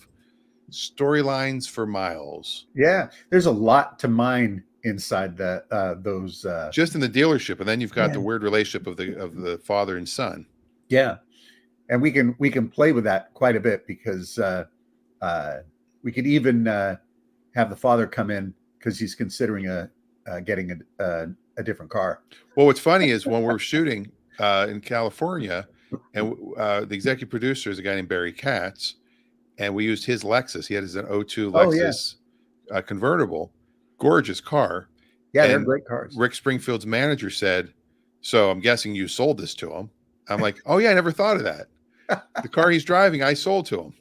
B: storylines for miles.
C: Yeah. There's a lot to mine inside those.
B: Just in the dealership, and then you've got the weird relationship of the father and son.
C: Yeah, and we can play with that quite a bit because we could even have the father come in because he's considering getting a different car.
B: Well, what's funny is when we're shooting in California, and the executive producer is a guy named Barry Katz, and we used his Lexus. He had his an 02 Lexus convertible, gorgeous car.
C: Yeah,
B: and
C: they're great cars.
B: Rick Springfield's manager said, "So I'm guessing you sold this to him." I'm like, "Oh yeah, I never thought of that. The car he's driving, I sold to him."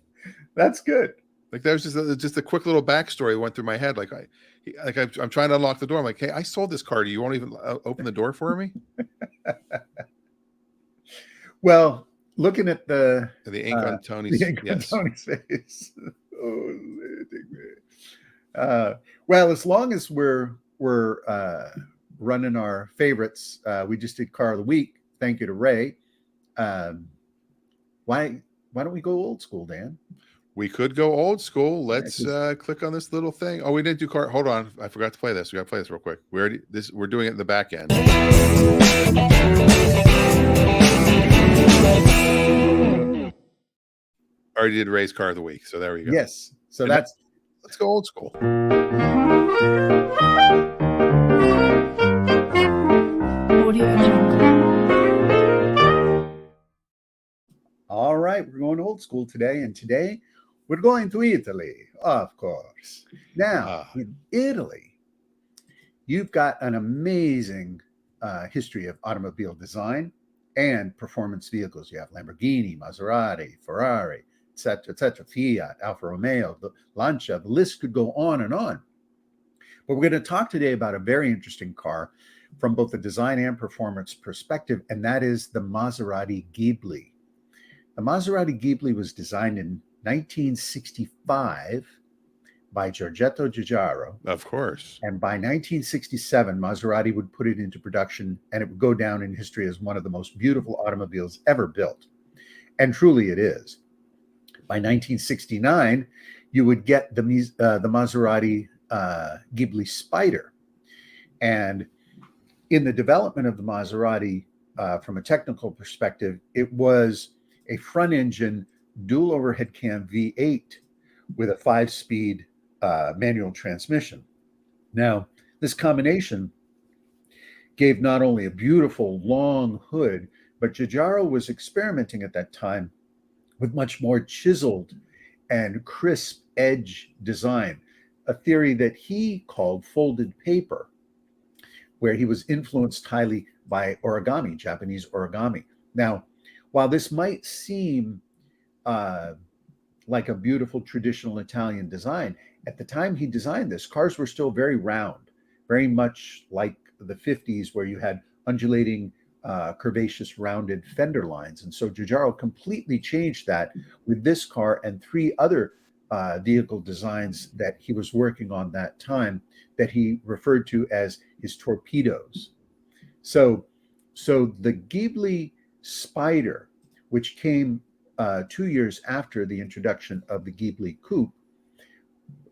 C: That's good.
B: Like that was just a quick little backstory that went through my head. I'm trying to unlock the door. I'm like, "Hey, I sold this car to you. You won't even open the door for me?"
C: Well, looking at the
B: ink on Tony's
C: Tony's face. Well, as long as we're running our favorites, we just did Car of the Week. Thank you to Ray. Why don't we go old school, Dan?
B: We could go old school. Let's click on this little thing. Oh, we didn't do car. Hold on, I forgot to play this. We got to play this real quick. We're doing it in the back end. Already did Ray's Car of the Week, so there we go.
C: Yes. So
B: let's go old school.
C: All right, we're going old school today, and today we're going to Italy, of course. Now, in Italy, you've got an amazing history of automobile design and performance vehicles. You have Lamborghini, Maserati, Ferrari, etc., Fiat, Alfa Romeo, the Lancia. The list could go on and on. But we're going to talk today about a very interesting car from both the design and performance perspective, and that is the Maserati Ghibli. The Maserati Ghibli was designed in 1965 by Giorgetto Giugiaro.
B: Of course.
C: And by 1967, Maserati would put it into production, and it would go down in history as one of the most beautiful automobiles ever built. And truly it is. By 1969, you would get the Maserati Ghibli Spider. And in the development of the Maserati, from a technical perspective, it was a front engine dual overhead cam V8 with a 5-speed manual transmission. Now, this combination gave not only a beautiful long hood, but Giugiaro was experimenting at that time with much more chiseled and crisp edge design, a theory that he called folded paper, where he was influenced highly by origami, Japanese origami. Now, while this might seem like a beautiful traditional Italian design, at the time he designed this, cars were still very round, very much like the 50s, where you had undulating, curvaceous, rounded fender lines. And so Giugiaro completely changed that with this car and 3 other vehicle designs that he was working on that time that he referred to as his torpedoes. So the Ghibli Spider, which came 2 years after the introduction of the Ghibli Coupe,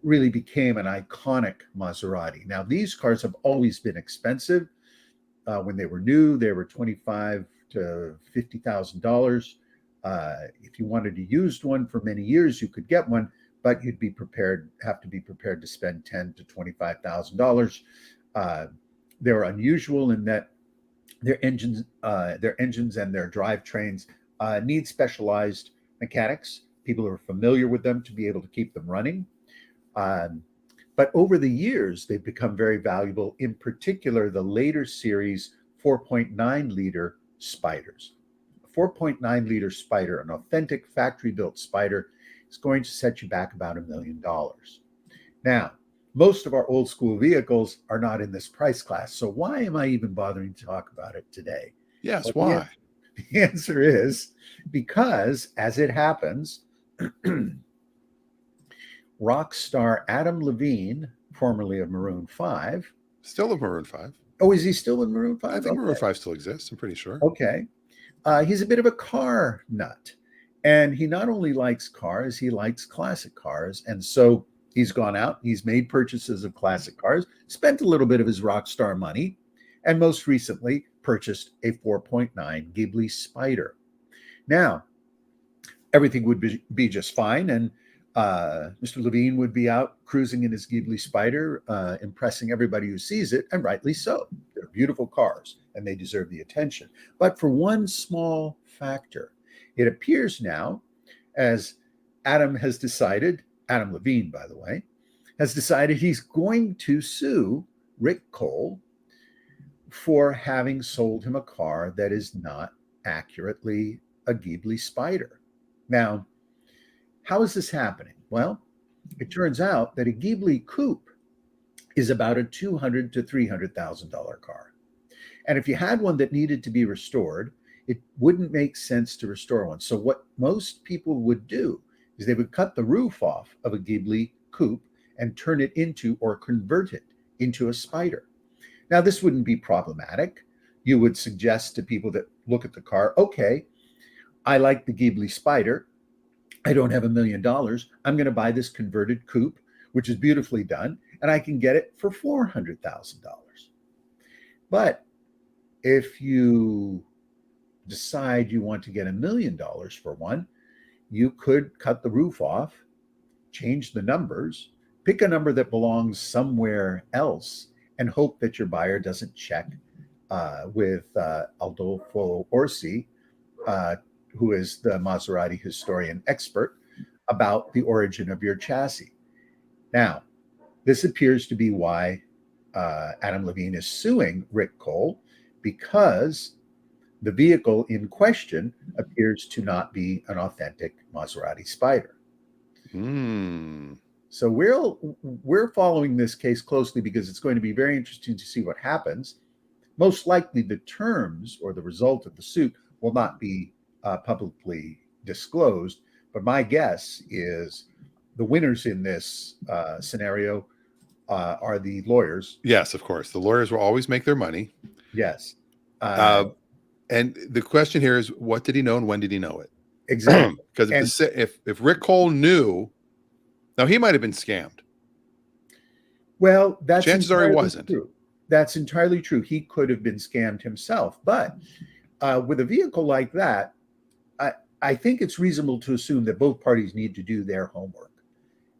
C: really became an iconic Maserati. Now, these cars have always been expensive. When they were new, they were $25,000 to $50,000. If you wanted a used one for many years, you could get one, but you'd have to be prepared to spend $10,000 to $25,000. They're unusual in that their engines and their drivetrains need specialized mechanics, people who are familiar with them to be able to keep them running. But over the years, they've become very valuable, in particular, the later series 4.9 liter Spiders. A 4.9 liter Spider, an authentic factory built Spider, is going to set you back about $1 million. Now, most of our old school vehicles are not in this price class. So why am I even bothering to talk about it today?
B: Yes,
C: Well,
B: why?
C: The answer is because, as it happens, rock star Adam Levine, formerly of Maroon 5.
B: Still a Maroon 5.
C: Oh, is he still in Maroon 5?
B: I think Maroon 5 still exists. I'm pretty sure.
C: Okay. He's a bit of a car nut. And he not only likes cars, he likes classic cars. And so he's gone out, he's made purchases of classic cars, spent a little bit of his rock star money, and most recently purchased a 4.9 Ghibli Spider. Now, everything would be just fine, and Mr. Levine would be out cruising in his Ghibli Spider, impressing everybody who sees it, and rightly so. They're beautiful cars, and they deserve the attention. But for one small factor, it appears now, as Adam Levine, by the way, has decided he's going to sue Rick Cole for having sold him a car that is not accurately a Ghibli Spider. Now, how is this happening? Well, it turns out that a Ghibli coupe is about a $200,000 to $300,000 car. And if you had one that needed to be restored, it wouldn't make sense to restore one. So what most people would do is they would cut the roof off of a Ghibli coupe and turn it into, or convert it into, a Spider. Now, this wouldn't be problematic. You would suggest to people that look at the car, okay, I like the Ghibli Spider. I don't have $1 million. I'm going to buy this converted coupe, which is beautifully done, and I can get it for $400,000. But if you decide you want to get $1 million for one, you could cut the roof off, change the numbers, pick a number that belongs somewhere else, and hope that your buyer doesn't check with Adolfo Orsi, who is the Maserati historian expert, about the origin of your chassis. Now, this appears to be why Adam Levine is suing Rick Cole, because the vehicle in question appears to not be an authentic Maserati Spider. So we're following this case closely because it's going to be very interesting to see what happens. Most likely the terms or the result of the suit will not be publicly disclosed, but my guess is the winners in this scenario are the lawyers.
B: Yes, of course. The lawyers will always make their money.
C: Yes.
B: And the question here is, what did he know and when did he know it?
C: Exactly.
B: Because if Rick Cole knew, now he might have been scammed.
C: Well, that's
B: chances are he wasn't.
C: True. That's entirely true. He could have been scammed himself. But with a vehicle like that, I think it's reasonable to assume that both parties need to do their homework.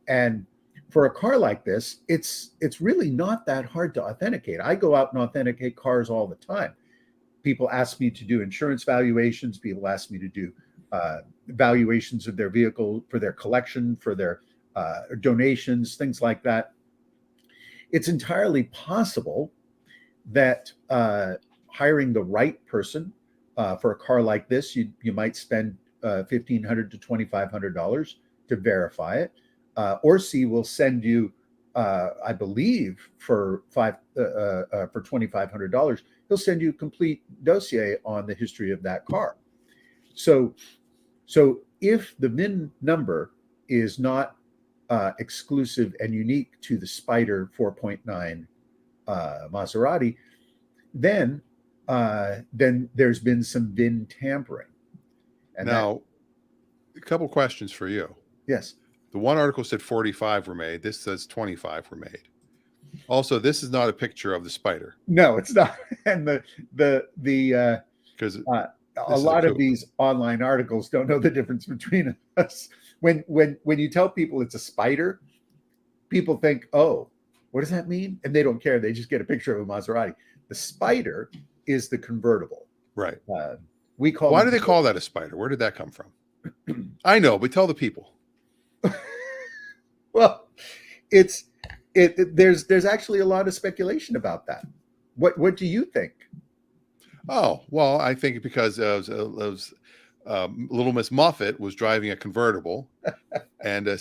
C: And for a car like this, it's really not that hard to authenticate. I go out and authenticate cars all the time. People ask me to do insurance valuations. People ask me to do valuations of their vehicle for their collection, for their donations, things like that. It's entirely possible that hiring the right person for a car like this, you might spend $1,500 to $2,500 to verify it. Orsi will send you, I believe, for $2,500, he'll send you a complete dossier on the history of that car. So if the VIN number is not exclusive and unique to the Spider 4.9 Maserati, then there's been some VIN tampering. And
B: now, a couple questions for you.
C: Yes.
B: The one article said 45 were made. This says 25 were made. Also, this is not a picture of the Spider.
C: No, it's not. And
B: because
C: a lot of these online articles don't know the difference between us. When you tell people it's a Spider, people think, oh, what does that mean? And they don't care. They just get a picture of a Maserati. The Spider is the convertible.
B: Right.
C: We call.
B: Why do they call that a Spider? Where did that come from? I know, but tell the people.
C: Well, there's actually a lot of speculation about that. What do you think?
B: Oh, well, I think because Little Miss Muffet was driving a convertible, and a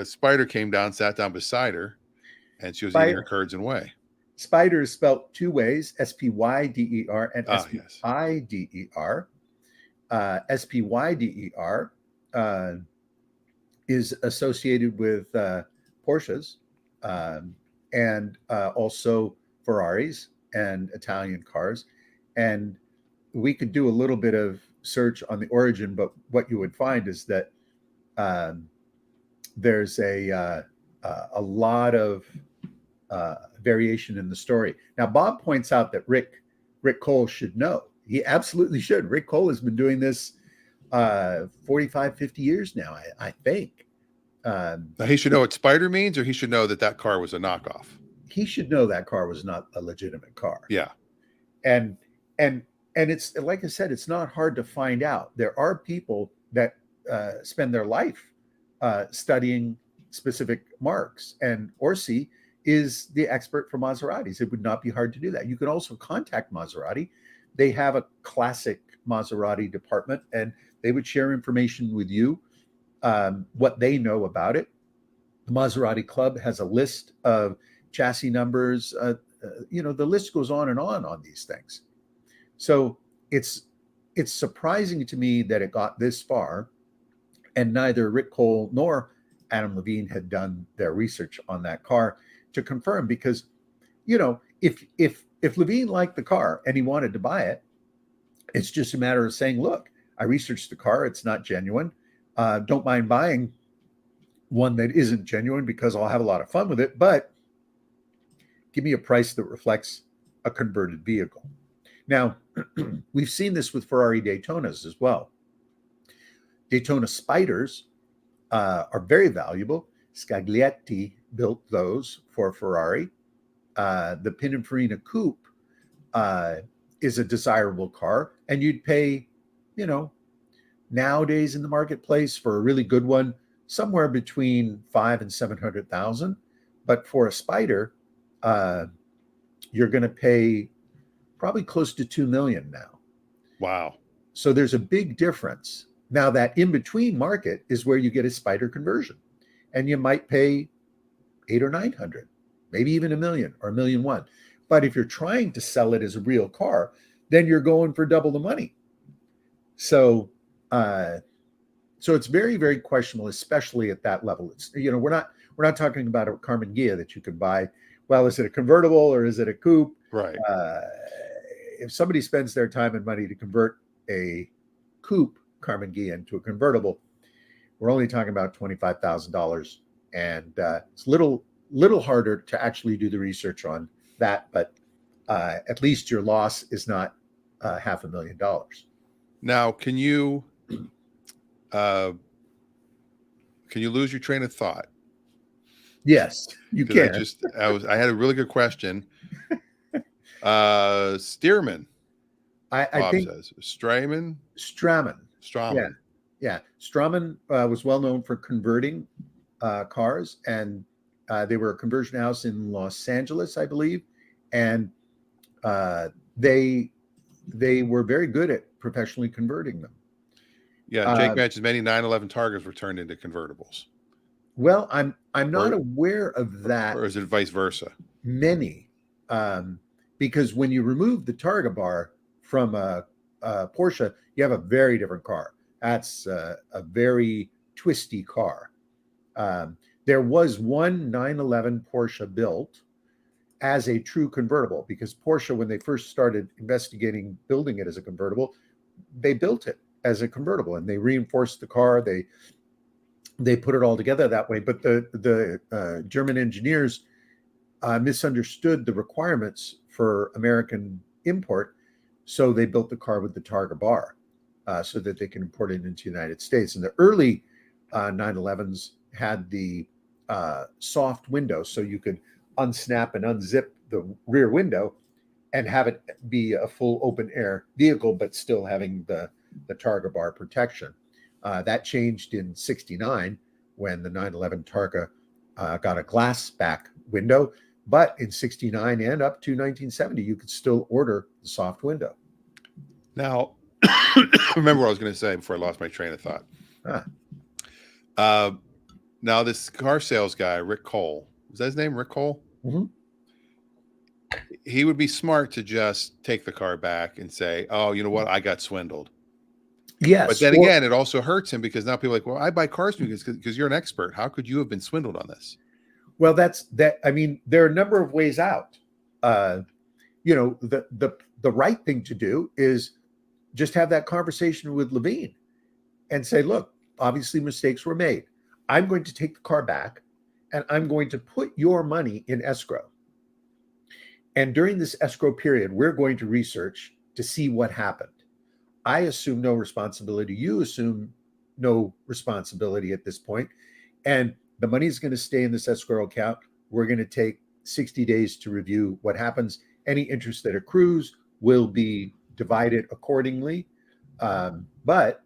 B: spider came down, sat down beside her, and she was eating her curds and whey.
C: Spider is spelled two ways: Spyder and Spider. Spyder is associated with Porsches and also Ferraris and Italian cars. And we could do a little bit of search on the origin, but what you would find is that there's a lot of variation in the story. Now, Bob points out that Rick Cole should know. He absolutely should. Rick Cole has been doing this 45, 50 years now, I think.
B: Now he should know what Spider means, or he should know that car was a knockoff.
C: He should know that car was not a legitimate car.
B: Yeah.
C: And it's, like I said, it's not hard to find out. There are people that spend their life studying specific marks, and Orsi is the expert for Maseratis. It would not be hard to do that. You can also contact Maserati. They have a classic Maserati department, and they would share information with you, what they know about it. The Maserati Club has a list of chassis numbers. The list goes on these things. So it's surprising to me that it got this far, and neither Rick Cole nor Adam Levine had done their research on that car to confirm, because, if Levine liked the car and he wanted to buy it, it's just a matter of saying, look, I researched the car. It's not genuine. Don't mind buying one that isn't genuine because I'll have a lot of fun with it, but give me a price that reflects a converted vehicle. Now, we've seen this with Ferrari Daytonas as well. Daytona Spiders are very valuable. Scaglietti built those for Ferrari. The Pininfarina Coupe is a desirable car, and you'd pay, nowadays in the marketplace for a really good one, somewhere between $500,000 and $700,000. But for a Spider, you're going to pay probably close to $2 million now.
B: Wow.
C: So there's a big difference. Now, that in-between market is where you get a Spider conversion, and you might pay $800,000 or $900,000, maybe even $1 million or $1.1 million. But if you're trying to sell it as a real car, then you're going for double the money. So it's very, very questionable, especially at that level. It's, we're not talking about a Carmen Ghia that you can buy. Well, is it a convertible or is it a coupe?
B: Right.
C: If somebody spends their time and money to convert a coupe Carmen Ghia into a convertible, we're only talking about $25,000, and it's little harder to actually do the research on that. But at least your loss is not $500,000. Now,
B: can you lose your train of thought?
C: Yes, you can.
B: I had a really good question. Stearman.
C: I think
B: Straman.
C: Yeah. Straman was well known for converting cars, and they were a conversion house in Los Angeles, I believe, and they were very good at professionally converting them.
B: Yeah, Jake mentions many 911 Targas were turned into convertibles.
C: Well, I'm not aware of that.
B: Or is it vice versa?
C: Many, because when you remove the Targa bar from a Porsche, you have a very different car. That's a very twisty car. There was one 911 Porsche built as a true convertible, because Porsche, when they first started investigating building it as a convertible, they built it as a convertible, and they reinforced the car. They they put it all together that way. But the German engineers misunderstood the requirements for American import, so they built the car with the Targa bar so that they can import it into the United States. And the early 911s had the soft window, so you could unsnap and unzip the rear window and have it be a full open air vehicle, but still having the Targa bar protection. That changed in '69 when the 911 Targa got a glass back window. But in '69 and up to 1970, you could still order the soft window.
B: Now, remember what I was going to say before I lost my train of thought. Now, this car sales guy, Rick Cole, was that his name? Rick Cole?
C: Mm-hmm.
B: He would be smart to just take the car back and say, oh, you know what? I got swindled.
C: Yes.
B: But then again, it also hurts him because now people are like, well, I buy cars because you're an expert. How could you have been swindled on this?
C: Well, that's that. I mean, there are a number of ways out. The right thing to do is just have that conversation with Levine and say, look, obviously mistakes were made. I'm going to take the car back and I'm going to put your money in escrow. And during this escrow period, we're going to research to see what happened. I assume no responsibility. You assume no responsibility at this point. And the money is going to stay in this escrow account. We're going to take 60 days to review what happens. Any interest that accrues will be divided accordingly. But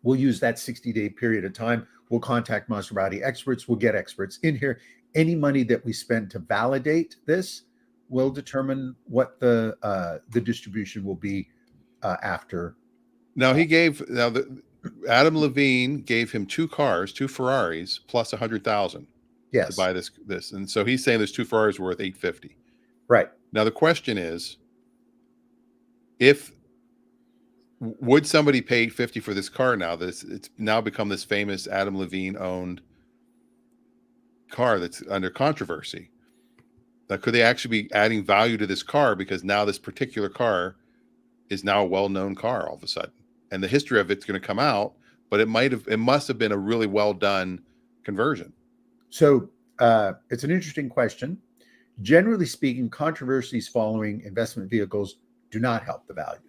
C: we'll use that 60-day period of time. We'll contact Maserati experts. We'll get experts in here. Any money that we spend to validate this will determine what the distribution will be after.
B: Now Adam Levine gave him two Ferraris plus 100,000
C: yes.
B: to buy this. And so he's saying there's two Ferraris worth 850.
C: Right.
B: Now the question is, would somebody pay 850 for this car now? It's now become this famous Adam Levine owned car that's under controversy. Now, could they actually be adding value to this car because now this particular car is now a well-known car all of a sudden, and the history of it's going to come out, but it must have been a really well done conversion.
C: So it's an interesting question. Generally speaking, controversies following investment vehicles do not help the value.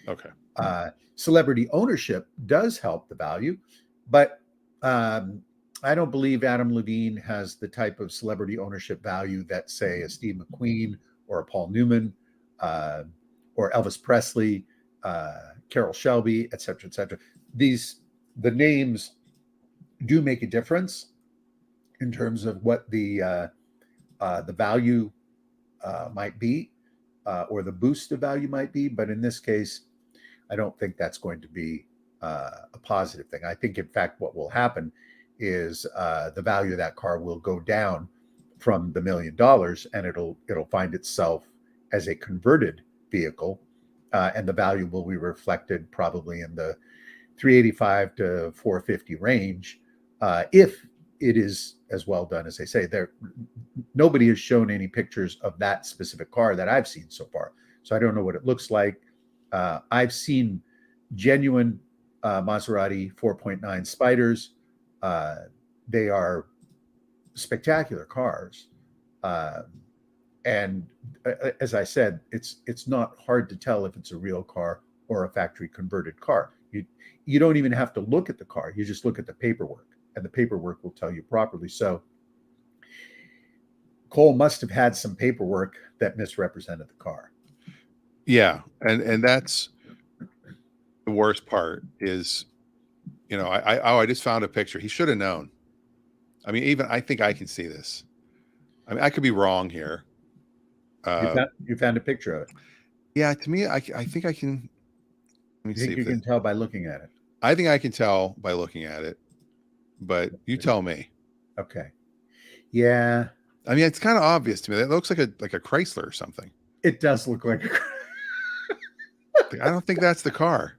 B: Okay.
C: Celebrity ownership does help the value, but I don't believe Adam Levine has the type of celebrity ownership value that, say, a Steve McQueen or a Paul Newman or Elvis Presley, Carroll Shelby, et cetera, et cetera. The names do make a difference in terms of what the value might be or the boost of value might be. But in this case, I don't think that's going to be a positive thing. I think, in fact, what will happen is the value of that car will go down from the $1 million, and it'll find itself as a converted vehicle, and the value will be reflected probably in the 385 to 450 range, if it is as well done as they say. Nobody has shown any pictures of that specific car that I've seen so far, so I don't know what it looks like. I've seen genuine Maserati 4.9 Spiders. They are spectacular cars, and as I said, it's not hard to tell if it's a real car or a factory converted car. You don't even have to look at the car; you just look at the paperwork, and the paperwork will tell you properly. So Cole must have had some paperwork that misrepresented the car.
B: Yeah, and that's the worst part is, I just found a picture. He should have known. I mean, even I think I can see this. I mean, I could be wrong here.
C: You found a picture of it.
B: Yeah, to me, I think I can. Let me see.
C: You can tell by looking at it.
B: I think I can tell by looking at it, but you tell me.
C: Okay. Yeah.
B: I mean, it's kind of obvious to me. It looks like a Chrysler or something.
C: It does look like a.
B: I don't think that's the car.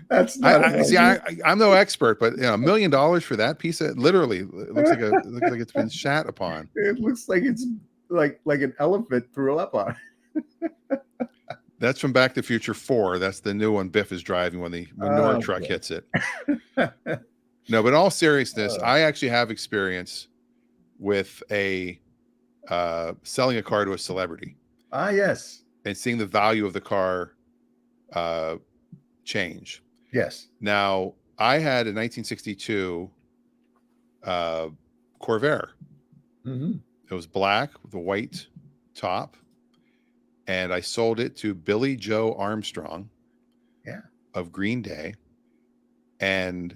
C: That's not.
B: I'm no expert, but $1 million for that piece of literally looks like it's been shat upon.
C: It looks like it's like an elephant threw up on it.
B: That's from Back to Future 4. That's the new one Biff is driving when the manure truck hits it. No, but in all seriousness, I actually have experience with selling a car to a celebrity.
C: Ah, yes.
B: And seeing the value of the car change.
C: Yes.
B: Now, I had a 1962 Corvair.
C: Mm-hmm.
B: It was black with a white top, and I sold it to Billy Joe Armstrong, of Green Day, and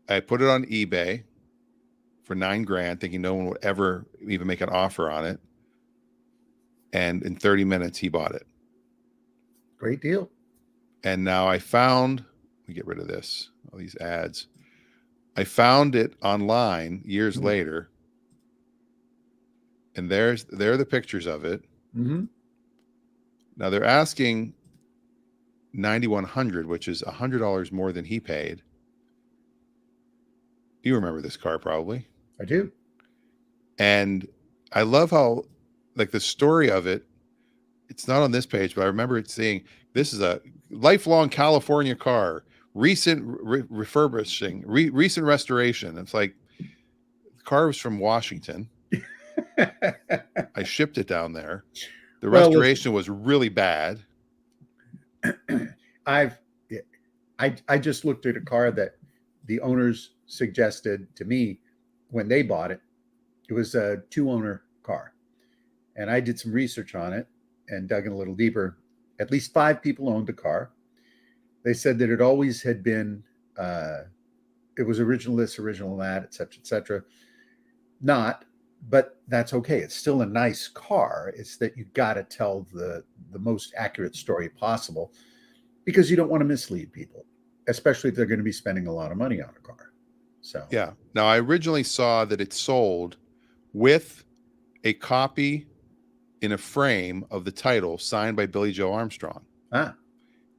B: I put it on eBay for $9,000, thinking no one would ever even make an offer on it. And in 30 minutes, he bought it.
C: Great deal.
B: And now let me get rid of this, all these ads. I found it online years later, and there are the pictures of it.
C: Mm-hmm.
B: Now they're asking $9,100, which is $100 more than he paid. You remember this car probably.
C: I do.
B: And I love how, like, the story of it, it's not on this page, but I remember it saying, this is a lifelong California car, recent refurbishing, recent restoration. It's like, the car was from Washington. I shipped it down there. The restoration was really bad.
C: I just looked at a car that the owners suggested to me when they bought it. It was a 2-owner car, and I did some research on it and dug in a little deeper. At least 5 people owned the car. They said that it always had been, it was original this, original that, et cetera, not, but that's okay. It's still a nice car. It's that you got to tell the most accurate story possible, because you don't want to mislead people, especially if they're going to be spending a lot of money on a car. So
B: yeah. Now, I originally saw that it sold with a copy in a frame of the title signed by Billy Joe Armstrong.
C: Ah.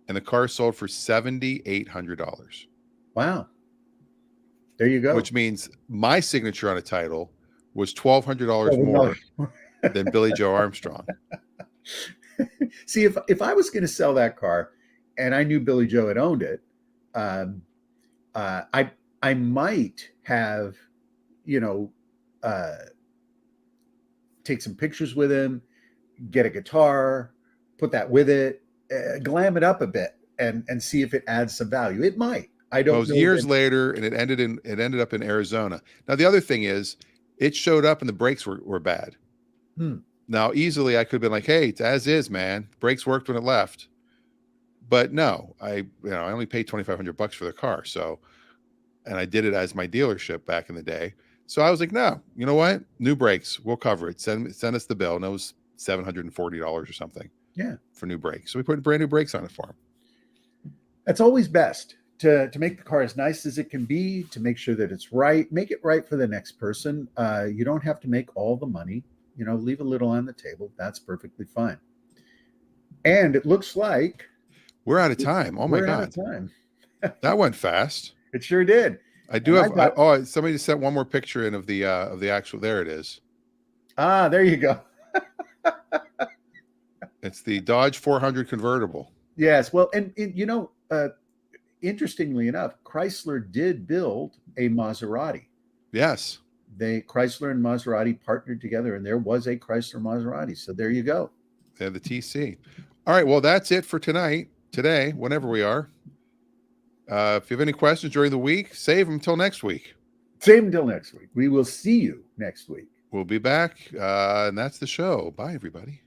B: And the car sold for $7,800.
C: Wow. There you go.
B: Which means my signature on a title was $1,200 more than Billy Joe Armstrong.
C: See, if I was going to sell that car and I knew Billy Joe had owned it, I might have, take some pictures with him, get a guitar, put that with it, glam it up a bit, and see if it adds some value. It might. I don't know.
B: It was years later, and it ended up in Arizona. Now, the other thing is, it showed up and the brakes were bad. Now, easily I could have been like, hey, it's as is, man. Brakes worked when it left. But no, I only paid $2,500 for the car. So, and I did it as my dealership back in the day. So I was like, no, you know what? New brakes, we'll cover it. Send us the bill. And it was $740 or something.
C: Yeah.
B: For new brakes. So we put brand new brakes on it for him.
C: That's always best, to make the car as nice as it can be, to make sure that it's right. Make it right for the next person. You don't have to make all the money. Leave a little on the table. That's perfectly fine. And it looks like
B: we're out of time. Oh my God.
C: Out of time.
B: That went fast.
C: It sure did.
B: I do somebody just sent one more picture in of the actual, there it is.
C: Ah, there you go.
B: It's the Dodge 400 convertible.
C: Yes. Well, and interestingly enough, Chrysler did build a Maserati.
B: Yes.
C: Chrysler and Maserati partnered together, and there was a Chrysler Maserati. So there you go.
B: They're the TC. All right. Well, that's it for today, whenever we are. If you have any questions during the week, save them until next week.
C: Save them until next week. We will see you next week.
B: We'll be back, and that's the show. Bye, everybody.